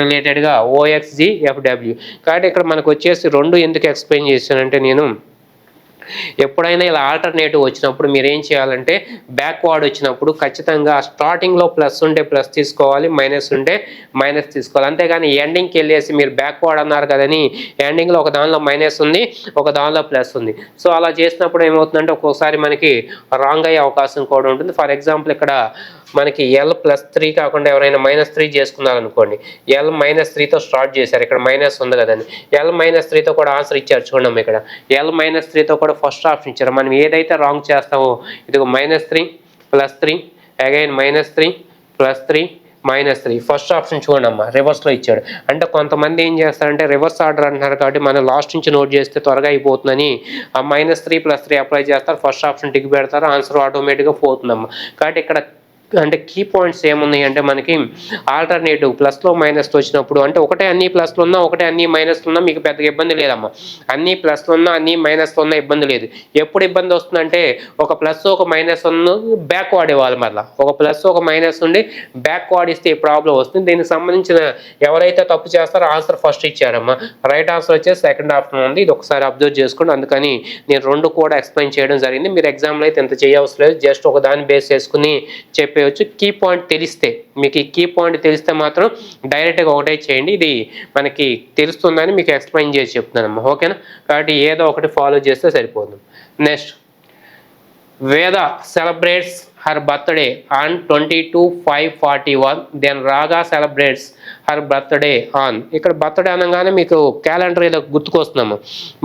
రిలేటెడ్గా OXG FW. కాబట్టి ఇక్కడ మనకు వచ్చేసి రెండు ఎందుకు ఎక్స్ప్లెయిన్ చేశానంటే నేను ఎప్పుడైనా ఇలా ఆల్టర్నేటివ్ వచ్చినప్పుడు మీరు ఏం చేయాలంటే బ్యాక్వర్డ్ వచ్చినప్పుడు ఖచ్చితంగా స్టార్టింగ్లో ప్లస్ ఉంటే ప్లస్ తీసుకోవాలి, మైనస్ ఉంటే మైనస్ తీసుకోవాలి. అంతేగాని ఎండింగ్కి వెళ్ళేసి మీరు బ్యాక్వర్డ్ అన్నారు కదని ఎండింగ్లో ఒక దానిలో మైనస్ ఉంది, ఒక దానిలో ప్లస్ ఉంది. సో అలా చేసినప్పుడు ఏమవుతుందంటే ఒక్కోసారి మనకి రాంగ్ అయ్యే అవకాశం కూడా ఉంటుంది. ఫర్ ఎగ్జాంపుల్ ఇక్కడ మనకి L+3 కాకుండా ఎవరైనా -3 చేసుకున్నారనుకోండి, L -3తో స్టార్ట్ చేశారు, ఇక్కడ మైనస్ ఉంది కదండి, L -3తో కూడా ఆన్సర్ ఇచ్చారు చూడండి. ఇక్కడ L -3తో కూడా ఫస్ట్ ఆప్షన్ ఇచ్చారు. మనం ఏదైతే రాంగ్ చేస్తామో ఇదిగో -3 +3 అగైన్ -3 +3 -3 ఫస్ట్ ఆప్షన్ చూడండి అమ్మా, రివర్స్లో ఇచ్చాడు. అంటే కొంతమంది ఏం చేస్తారంటే రివర్స్ ఆర్డర్ అంటున్నారు కాబట్టి మనం లాస్ట్ నుంచి నోట్ చేస్తే త్వరగా అయిపోతుందని ఆ -3 +3 అప్లై చేస్తారు, ఫస్ట్ ఆప్షన్ టిక్ పెడతారు, ఆన్సర్ ఆటోమేటిక్గా పోతుందమ్మా. కాబట్టి ఇక్కడ అంటే కీ పాయింట్స్ ఏమున్నాయి అంటే మనకి ఆల్టర్నేటివ్ ప్లస్లో మైనస్లో వచ్చినప్పుడు అంటే ఒకటే అన్ని ప్లస్లు ఉన్నా ఒకటే అన్ని మైనస్లు ఉన్నా మీకు పెద్దగా ఇబ్బంది లేదమ్మా. అన్ని ప్లస్లు ఉన్నా అన్ని మైనస్లు ఉన్నా ఇబ్బంది లేదు. ఎప్పుడు ఇబ్బంది వస్తుందంటే ఒక ప్లస్ ఒక మైనస్ ఉన్న బ్యాక్వర్డ్ ఇవ్వాలి, మళ్ళీ ఒక ప్లస్ ఒక మైనస్ ఉండి బ్యాక్వర్డ్ ఇస్తే ప్రాబ్లం వస్తుంది. దీనికి సంబంధించిన ఎవరైతే తప్పు చేస్తారో ఆన్సర్ ఫస్ట్ ఇచ్చారమ్మా, రైట్ ఆన్సర్ వచ్చేసి సెకండ్ ఆప్షన్ ఉంది. ఇది ఒకసారి అబ్జర్వ్ చేసుకోండి. అందుకని నేను రెండు కూడా ఎక్స్ప్లెయిన్ చేయడం జరిగింది. మీరు ఎగ్జామ్లో అయితే ఎంత చేయవలసిన లేదు, జస్ట్ ఒక దాన్ని బేస్ చేసుకుని చెప్పే కీ పాయింట్ తెలిస్తే, మీకు ఈ కీ పాయింట్ తెలిస్తే మాత్రం డైరెక్ట్గా ఒకటే చేయండి, ఇది మనకి తెలుస్తుందని మీకు ఎక్స్ప్లెయిన్ చేసి చెప్తున్నానమ్మా. ఓకేనా, కాబట్టి ఏదో ఒకటి ఫాలో చేస్తే సరిపోతుంది. నెక్స్ట్ వేద celebrates her birthday on 22/5/41. Then Raga celebrates her birthday on. ఇక్కడ బర్త్డే అనగానే మీకు క్యాలెండర్ ఇలా గుర్తుకొస్తున్నాము.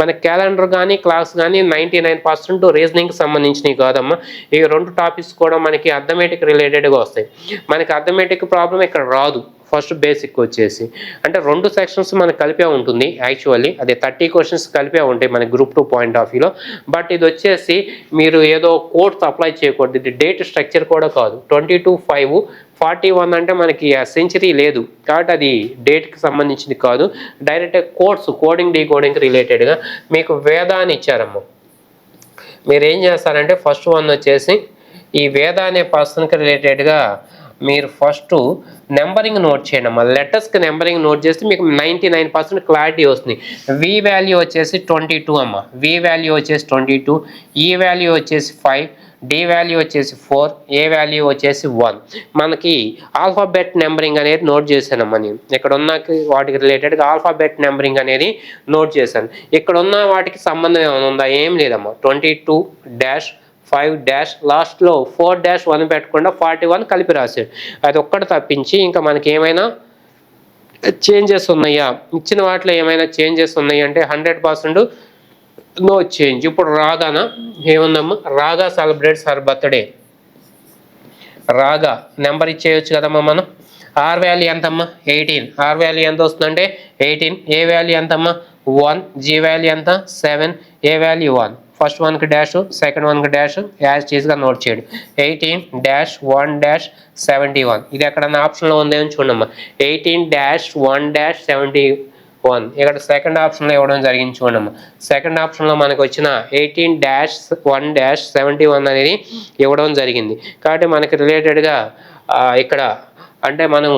మన క్యాలెండర్ కానీ క్లాస్ కానీ 99% రీజనింగ్కి సంబంధించినవి కాదమ్మా. ఈ రెండు టాపిక్స్ కూడా మనకి అథమెటిక్ రిలేటెడ్గా వస్తాయి. మనకి అథమెటిక్ ప్రాబ్లం ఇక్కడ రాదు. ఫస్ట్ బేసిక్ వచ్చేసి అంటే రెండు సెక్షన్స్ మనకు కలిపే ఉంటుంది యాక్చువల్లీ. అదే 30 క్వశ్చన్స్ కలిపే ఉంటాయి మన గ్రూప్ 2 పాయింట్ ఆఫ్ వ్యూలో. బట్ ఇది వచ్చేసి మీరు ఏదో కోడ్స్ అప్లై చేయకూడదు. ఇది డేట్ స్ట్రక్చర్ కూడా కాదు. 22/5/41 అంటే మనకి ఆ సెంచరీ లేదు కాబట్టి అది డేట్కి సంబంధించింది కాదు. డైరెక్ట్ కోడ్స్ కోడింగ్ డీకోడింగ్ రిలేటెడ్గా మీకు వేద అని ఇచ్చారమ్మ. మీరు ఏం చేస్తారంటే ఫస్ట్ వన్ వచ్చేసి ఈ వేద అనే పర్సన్కి రిలేటెడ్గా మీరు ఫస్ట్ నెంబరింగ్ నోట్ చేయండి అమ్మా. లెటర్స్కి నెంబరింగ్ నోట్ చేస్తే మీకు 99% క్లారిటీ వస్తుంది. వి వాల్యూ వచ్చేసి 22 అమ్మ. వి వాల్యూ వచ్చేసి 22, ఈ వాల్యూ వచ్చేసి 5, డి వాల్యూ వచ్చేసి 4, ఏ వాల్యూ వచ్చేసి 1. మనకి ఆల్ఫాబెట్ నెంబరింగ్ అనేది నోట్ చేశానమ్మా. నేను ఇక్కడ ఉన్న వాటికి రిలేటెడ్గా ఆల్ఫాబెట్ నెంబరింగ్ అనేది నోట్ చేశాను. ఇక్కడ ఉన్న వాటికి సంబంధం ఏమైనా ఉందా? ఏం లేదమ్మా. 22-5- లాస్ట్లో 4-1 పెట్టకుండా 41 కలిపి రాశాడు. అది ఒక్కటి తప్పించి ఇంకా మనకి ఏమైనా చేంజెస్ ఉన్నాయా? ఇచ్చిన వాటిలో ఏమైనా చేంజెస్ ఉన్నాయా అంటే 100% నో చేంజ్. ఇప్పుడు రాగానా ఏముందమ్మా? రాగా సెలబ్రేట్స్ హర్ బర్త్డే. రాగా నెంబర్ ఇచ్చేయచ్చు కదమ్మా మనం. ఆర్ వాల్యూ ఎంతమ్మా? 18. ఆర్ వాల్యూ ఎంత వస్తుందంటే 18. ఏ వాల్యూ ఎంతమ్మా? 1. జీ వాల్యూ ఎంత? 7. ఏ వాల్యూ 1. ఫస్ట్ వన్కి డాష్, సెకండ్ వన్కి డాష్ యాజ్ చీజ్గా నోట్ చేయడు. 18-1-71. ఇది ఎక్కడన్నా ఆప్షన్లో ఉందేమో చూడమ్మా. 18-1-71. ఇక్కడ సెకండ్ ఆప్షన్లో ఇవ్వడం జరిగింది చూడమ్మా. సెకండ్ ఆప్షన్లో మనకు వచ్చిన 18-1-71 అనేది ఇవ్వడం జరిగింది. కాబట్టి మనకి రిలేటెడ్గా ఇక్కడ అంటే మనం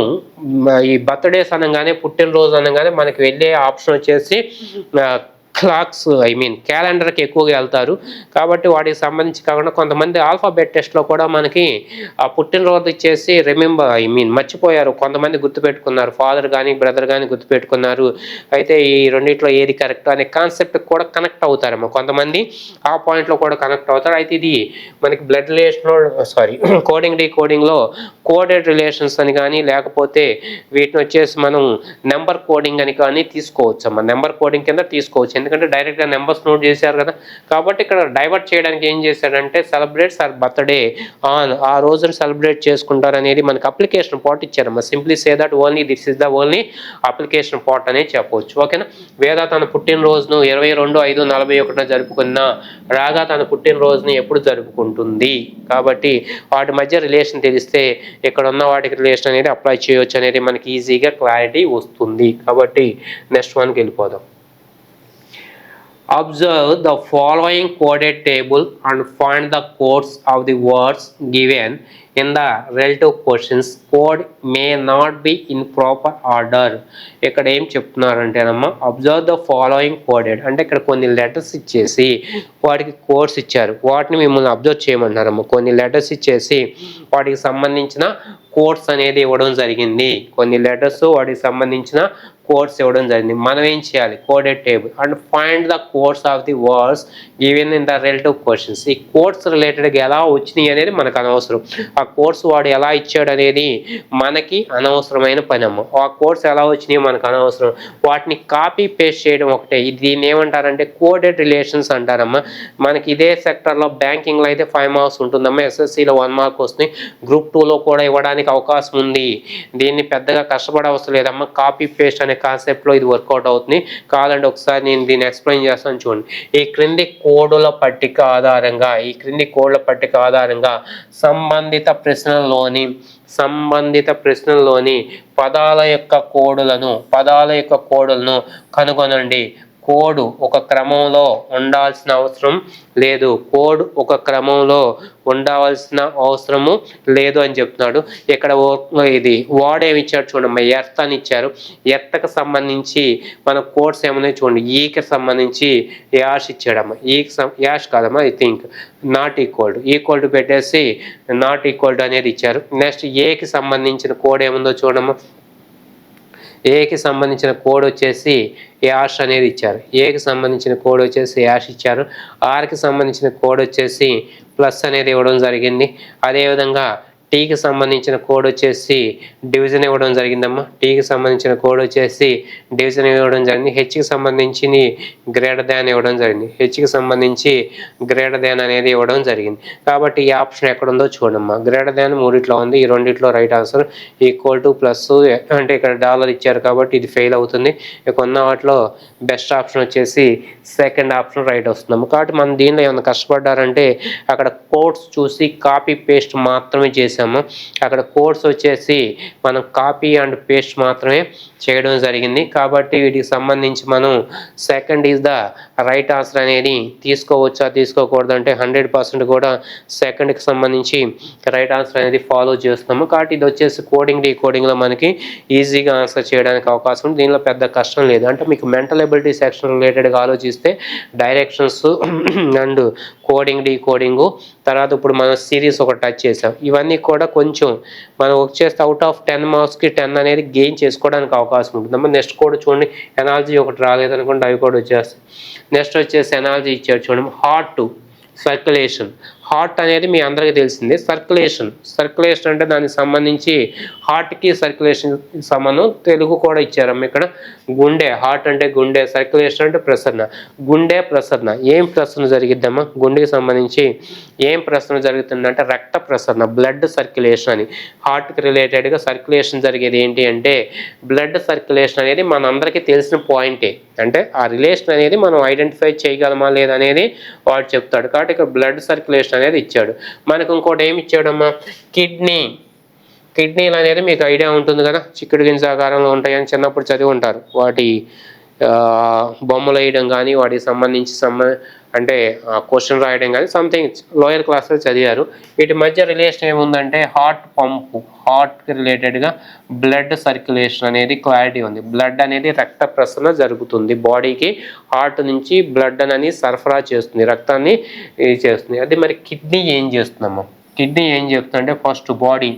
ఈ బర్త్డేస్ అనగానే పుట్టినరోజు అనగానే మనకి వెళ్ళే ఆప్షన్ వచ్చేసి క్లాక్స్ క్యాలెండర్కి ఎక్కువగా వెళ్తారు. కాబట్టి వాటికి సంబంధించి కాకుండా కొంతమంది ఆల్ఫాబెట్ టెస్ట్లో కూడా మనకి ఆ పుట్టినరోజు ఇచ్చేసి మర్చిపోయారు. కొంతమంది గుర్తుపెట్టుకున్నారు. ఫాదర్ కానీ బ్రదర్ కానీ గుర్తుపెట్టుకున్నారు. అయితే ఈ రెండిట్లో ఏది కరెక్ట్ అనే కాన్సెప్ట్ కూడా కనెక్ట్ అవుతారమ్మా. కొంతమంది ఆ పాయింట్లో కూడా కనెక్ట్ అవుతారు. అయితే ఇది మనకి బ్లడ్ రిలేషన్ కోడింగ్ డీకోడింగ్లో కోడెడ్ రిలేషన్స్ అని కానీ లేకపోతే వీటిని వచ్చేసి మనం నెంబర్ కోడింగ్ అని కానీ తీసుకోవచ్చు అమ్మా. నెంబర్ కోడింగ్ కింద తీసుకోవచ్చు. ఎందుకంటే డైరెక్ట్గా నెంబర్స్ నోట్ చేశారు కదా. కాబట్టి ఇక్కడ డైవర్ట్ చేయడానికి ఏం చేశాడంటే సెలబ్రేట్స్ ఆర్ బర్త్డే ఆన్, ఆ రోజును సెలబ్రేట్ చేసుకుంటారు అనేది మనకి అప్లికేషన్ పార్ట్ ఇచ్చారమ్మా. Simply say that only this is the only application part అనేది చెప్పవచ్చు. ఓకేనా. వేద తన పుట్టినరోజును 22/5/41 జరుపుకున్న రాగా తన పుట్టినరోజుని ఎప్పుడు జరుపుకుంటుంది. కాబట్టి వాటి మధ్య రిలేషన్ తెలిస్తే ఇక్కడ ఉన్న వాటికి రిలేషన్ అనేది అప్లై చేయవచ్చు అనేది మనకి ఈజీగా క్లారిటీ వస్తుంది. కాబట్టి నెక్స్ట్ వన్కి వెళ్ళిపోదాం. Observe the following coded table and find the codes of the words given in the relative questions. Code may not be in proper order. ఇక్కడ ఏం చెప్తున్నారంటేనమ్మా, అబ్జర్వ్ ద ఫాలోయింగ్ కోడెడ్ అంటే ఇక్కడ కొన్ని లెటర్స్ ఇచ్చేసి వాటికి కోడ్స్ ఇచ్చారు. వాటిని మిమ్మల్ని అబ్జర్వ్ చేయమంటున్నారమ్మా. కొన్ని లెటర్స్ ఇచ్చేసి వాటికి సంబంధించిన కోడ్స్ అనేది ఇవ్వడం జరిగింది. కొన్ని లెటర్స్ వాటికి సంబంధించిన కోడ్స్ ఇవ్వడం జరిగింది. మనం ఏం చేయాలి? Coded table and find the codes of the words given in the relative questions. ఈ కోడ్స్ రిలేటెడ్గా ఎలా వచ్చినాయి అనేది మనకు అనవసరం. ఆ కోడ్స్ వాడు ఎలా ఇచ్చాడు అనేది మనకి అనవసరమైన పని అమ్మ. ఆ కోడ్స్ ఎలా వచ్చినాయి మనకు అనవసరం. వాటిని కాపీ పేస్ట్ చేయడం ఒకటే. దీన్ని ఏమంటారంటే కోడెడ్ రిలేషన్స్ అంటారమ్మా. మనకి ఇదే సెక్టర్లో బ్యాంకింగ్లో అయితే 5 మార్క్స్ ఉంటుందమ్మా. ఎస్ఎస్సిలో 1 మార్క్ వస్తుంది. గ్రూప్ 2లో కూడా ఇవ్వడానికి అవకాశం ఉంది. దీన్ని పెద్దగా కష్టపడవసరం లేదమ్మా. కాపీ పేస్ట్ అనే కాన్సెప్ట్లో ఇది వర్కౌట్ అవుతుంది. కాదండి ఒకసారి నేను దీన్ని ఎక్స్ప్లెయిన్ చేస్తాను చూడండి. ఈ క్రింది కోడ్ల పట్టిక ఆధారంగా సంబంధిత ప్రశ్నల్లోని పదాల యొక్క కోడులను కనుగొనండి. కోడ్ ఒక క్రమంలో ఉండాల్సిన అవసరం లేదు. అని చెప్తున్నాడు. ఇక్కడ ఇది వర్డ్ ఏమి ఇచ్చాడు చూడండి. ఎర్త్ అని ఇచ్చారు. ఎర్త్కి సంబంధించి మన కోడ్స్ ఏమన్నా చూడండి. ఈకి సంబంధించి యాష్ ఇచ్చాడమ్మా. యాష్ కాదమ్మా, I think not equal to పెట్టేసి నాట్ ఈక్వల్ టు అనేది ఇచ్చారు. నెక్స్ట్ ఏకి సంబంధించిన కోడ్ ఏముందో చూడమ్మా. ఏకి సంబంధించిన కోడ్ వచ్చేసి యాష్ అనేది ఇచ్చారు. ఏకి సంబంధించిన కోడ్ వచ్చేసి యాష్ ఇచ్చారు. ఆర్కి సంబంధించిన కోడ్ వచ్చేసి ప్లస్ అనేది ఇవ్వడం జరిగింది. అదేవిధంగా టీకి సంబంధించిన కోడ్ వచ్చేసి డివిజన్ ఇవ్వడం జరిగిందమ్మా. టీకి సంబంధించిన కోడ్ వచ్చేసి డివిజన్ ఇవ్వడం జరిగింది. హెచ్కి సంబంధించి గ్రేటర్ దాన్ ఇవ్వడం జరిగింది. హెచ్కి సంబంధించి గ్రేటర్ దాన్ అనేది ఇవ్వడం జరిగింది. కాబట్టి ఈ ఆప్షన్ ఎక్కడ ఉందో చూడమ్మా. గ్రేటర్ దాన్ మూడిట్లో ఉంది, ఈ రెండిట్లో right answer. Equal to plus అంటే ఇక్కడ డాలర్ ఇచ్చారు కాబట్టి ఇది ఫెయిల్ అవుతుంది. ఇక ఉన్న వాటిలో బెస్ట్ ఆప్షన్ వచ్చేసి సెకండ్ ఆప్షన్ రైట్ వస్తుందమ్మా. కాబట్టి మనం దీనిలో ఏమైనా కష్టపడ్డారంటే అక్కడ కోడ్స్ చూసి కాపీ పేస్ట్ మాత్రమే చేసాము. అక్కడ కోడ్స్ వచ్చేసి మనం కాపీ అండ్ పేస్ట్ మాత్రమే చేయడం జరిగింది. కాబట్టి వీటికి సంబంధించి మనం second is the right answer అనేది తీసుకోవచ్చా తీసుకోకూడదు అంటే 100% కూడా సెకండ్కి సంబంధించి రైట్ ఆన్సర్ అనేది ఫాలో చేస్తున్నాము. కాబట్టి ఇది వచ్చేసి కోడింగ్ డీకోడింగ్లో మనకి ఈజీగా ఆన్సర్ చేయడానికి అవకాశం ఉంది. దీనిలో పెద్ద కష్టం లేదు. అంటే మీకు మెంటల్ ఎబిలిటీ సెక్షన్ రిలేటెడ్గా ఆలోచిస్తే డైరెక్షన్స్ అండ్ కోడింగ్ డీకోడింగు తర్వాత ఇప్పుడు మనం సిరీస్ ఒక టచ్ చేసాం. ఇవన్నీ కూడా కొంచెం మనం వచ్చేస్తే అవుట్ ఆఫ్ 10 మార్క్స్కి 10 అనేది గెయిన్ చేసుకోవడానికి అవకాశం ఉంటుంది. నెక్స్ట్ కూడా చూడండి, ఎనాలజీ ఒకటి రాలేదనుకోండి, అవి కూడా వచ్చేస్తాయి. నెక్స్ట్ వచ్చేసి ఎనాలజీ ఇచ్చారు చూడండి. Heart circulation. హార్ట్ అనేది మీ అందరికీ తెలిసిందే. సర్క్యులేషన్ అంటే దానికి సంబంధించి హార్ట్కి సర్క్యులేషన్ సంబంధం తెలుగు కూడా ఇచ్చారమ్మ ఇక్కడ. గుండె, హార్ట్ అంటే గుండె, సర్క్యులేషన్ అంటే ప్రసరణ. గుండె ప్రసరణ ఏం ప్రసరణ జరిగిద్దమ్మా? గుండెకి సంబంధించి ఏం ప్రసరణ జరుగుతుందంటే రక్త ప్రసరణ, బ్లడ్ సర్క్యులేషన్ అని. హార్ట్కి రిలేటెడ్గా సర్క్యులేషన్ జరిగేది ఏంటి అంటే బ్లడ్ సర్క్యులేషన్ అనేది మనందరికీ తెలిసిన పాయింటే. అంటే ఆ రిలేషన్ అనేది మనం ఐడెంటిఫై చేయగలమా లేదనేది వాడు చెప్తాడు. కాబట్టి ఇక్కడ బ్లడ్ సర్క్యులేషన్ అనేది ఇచ్చాడు. మనకు ఇంకోటి ఏమి ఇచ్చాడమ్మా? కిడ్నీలు అనేది మీకు ఐడియా ఉంటుంది కదా, చిక్కుడు గింజ ఆకారంలో ఉంటాయని చిన్నప్పుడు చదివి ఉంటారు. వాటి బొమ్మలు వేయడం కానీ వాటికి సంబంధించి అంటే క్వశ్చన్ రాయడం కానీ సంథింగ్ లోయర్ క్లాస్లో చదివారు. వీటి మధ్య రిలేషన్ ఏముందంటే హార్ట్ పంపు, హార్ట్కి రిలేటెడ్గా బ్లడ్ సర్క్యులేషన్ అనేది క్లారిటీ ఉంది. బ్లడ్ అనేది రక్త ప్రసరణ జరుగుతుంది బాడీకి. హార్ట్ నుంచి బ్లడ్ అనేది సరఫరా చేస్తుంది, రక్తాన్ని చేస్తుంది. అది మరి కిడ్నీ ఏం చేస్తుందమ్మా? కిడ్నీ ఏం చెప్తుందంటే ఫస్ట్ బాడీ,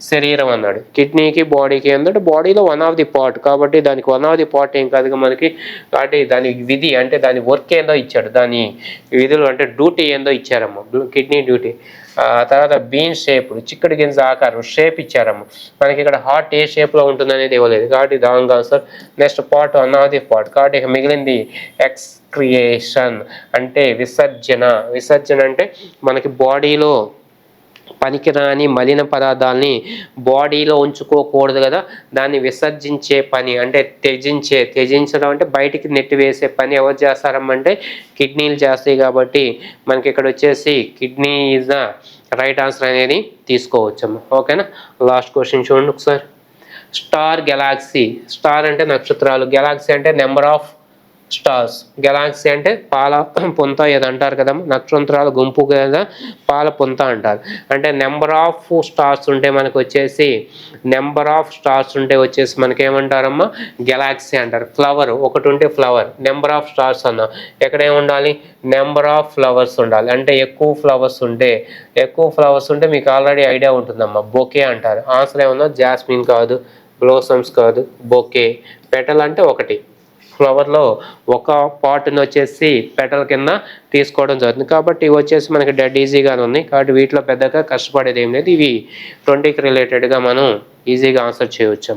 శరీరం అన్నాడు. కిడ్నీకి బాడీకి ఏంటంటే బాడీలో వన్ ఆఫ్ ది పార్ట్ కాబట్టి దానికి వన్ ఆఫ్ ది పార్ట్ ఏం కాదుగా మనకి. కాబట్టి దాని విధి అంటే దాని వర్క్ ఏందో ఇచ్చాడు, దాని విధులు అంటే డ్యూటీ ఏందో ఇచ్చారమ్మ, కిడ్నీ డ్యూటీ. తర్వాత బీన్ షేప్, చిక్కుడు గింజ ఆకారం షేప్ ఇచ్చారమ్మ. మనకి ఇక్కడ హార్ట్ ఏ షేప్లో ఉంటుంది అనేది ఇవ్వలేదు కాబట్టి wrong answer. Next part one of the part కాబట్టి ఇక మిగిలింది ఎక్స్క్రియేషన్ అంటే విసర్జన అంటే మనకి బాడీలో పనికిరాని మలిన పదార్థాలని బాడీలో ఉంచుకోకూడదు కదా, దాన్ని విసర్జించే పని అంటే త్యజించడం అంటే బయటికి నెట్టివేసే పని ఎవరు చేస్తారమ్మంటే కిడ్నీలు చేస్తాయి. కాబట్టి మనకి ఇక్కడ వచ్చేసి kidney is the right answer అనేది తీసుకోవచ్చమ్మా. ఓకేనా? లాస్ట్ క్వశ్చన్ చూడండి ఒకసారి. Star, Galaxy. స్టార్ అంటే నక్షత్రాలు, గెలాక్సీ అంటే నెంబర్ ఆఫ్ స్టార్స్. గెలాక్సీ అంటే పాల పొంత ఏదో అంటారు కదమ్మా, నక్షత్రాల గుంపు కదా పాల పొంత అంటారు. అంటే నెంబర్ ఆఫ్ స్టార్స్ ఉంటే మనకు వచ్చేసి మనకి ఏమంటారమ్మా? గెలాక్సీ అంటారు. ఫ్లవర్ ఒకటి ఉంటే ఫ్లవర్, నెంబర్ ఆఫ్ స్టార్స్ అన్నా ఎక్కడ ఏముండాలి? నెంబర్ ఆఫ్ ఫ్లవర్స్ ఉండాలి. అంటే ఎక్కువ ఫ్లవర్స్ ఉంటే మీకు ఆల్రెడీ ఐడియా ఉంటుందమ్మా, బొకే అంటారు. ఆన్సర్ ఏమన్నా జాస్మిన్ కాదు, బ్లోసమ్స్ కాదు, బొకే. పెటల్ అంటే ఒకటి, ఫ్లవర్లో ఒక పార్ట్ని వచ్చేసి పెటల్ కింద తీసుకోవడం జరుగుతుంది. కాబట్టి ఇవి వచ్చేసి మనకి డెడ్ ఈజీగానే ఉంది. కాబట్టి వీటిలో పెద్దగా కష్టపడేది ఏం లేదు. ఇవి 20కి రిలేటెడ్గా మనం ఈజీగా ఆన్సర్ చేయవచ్చు.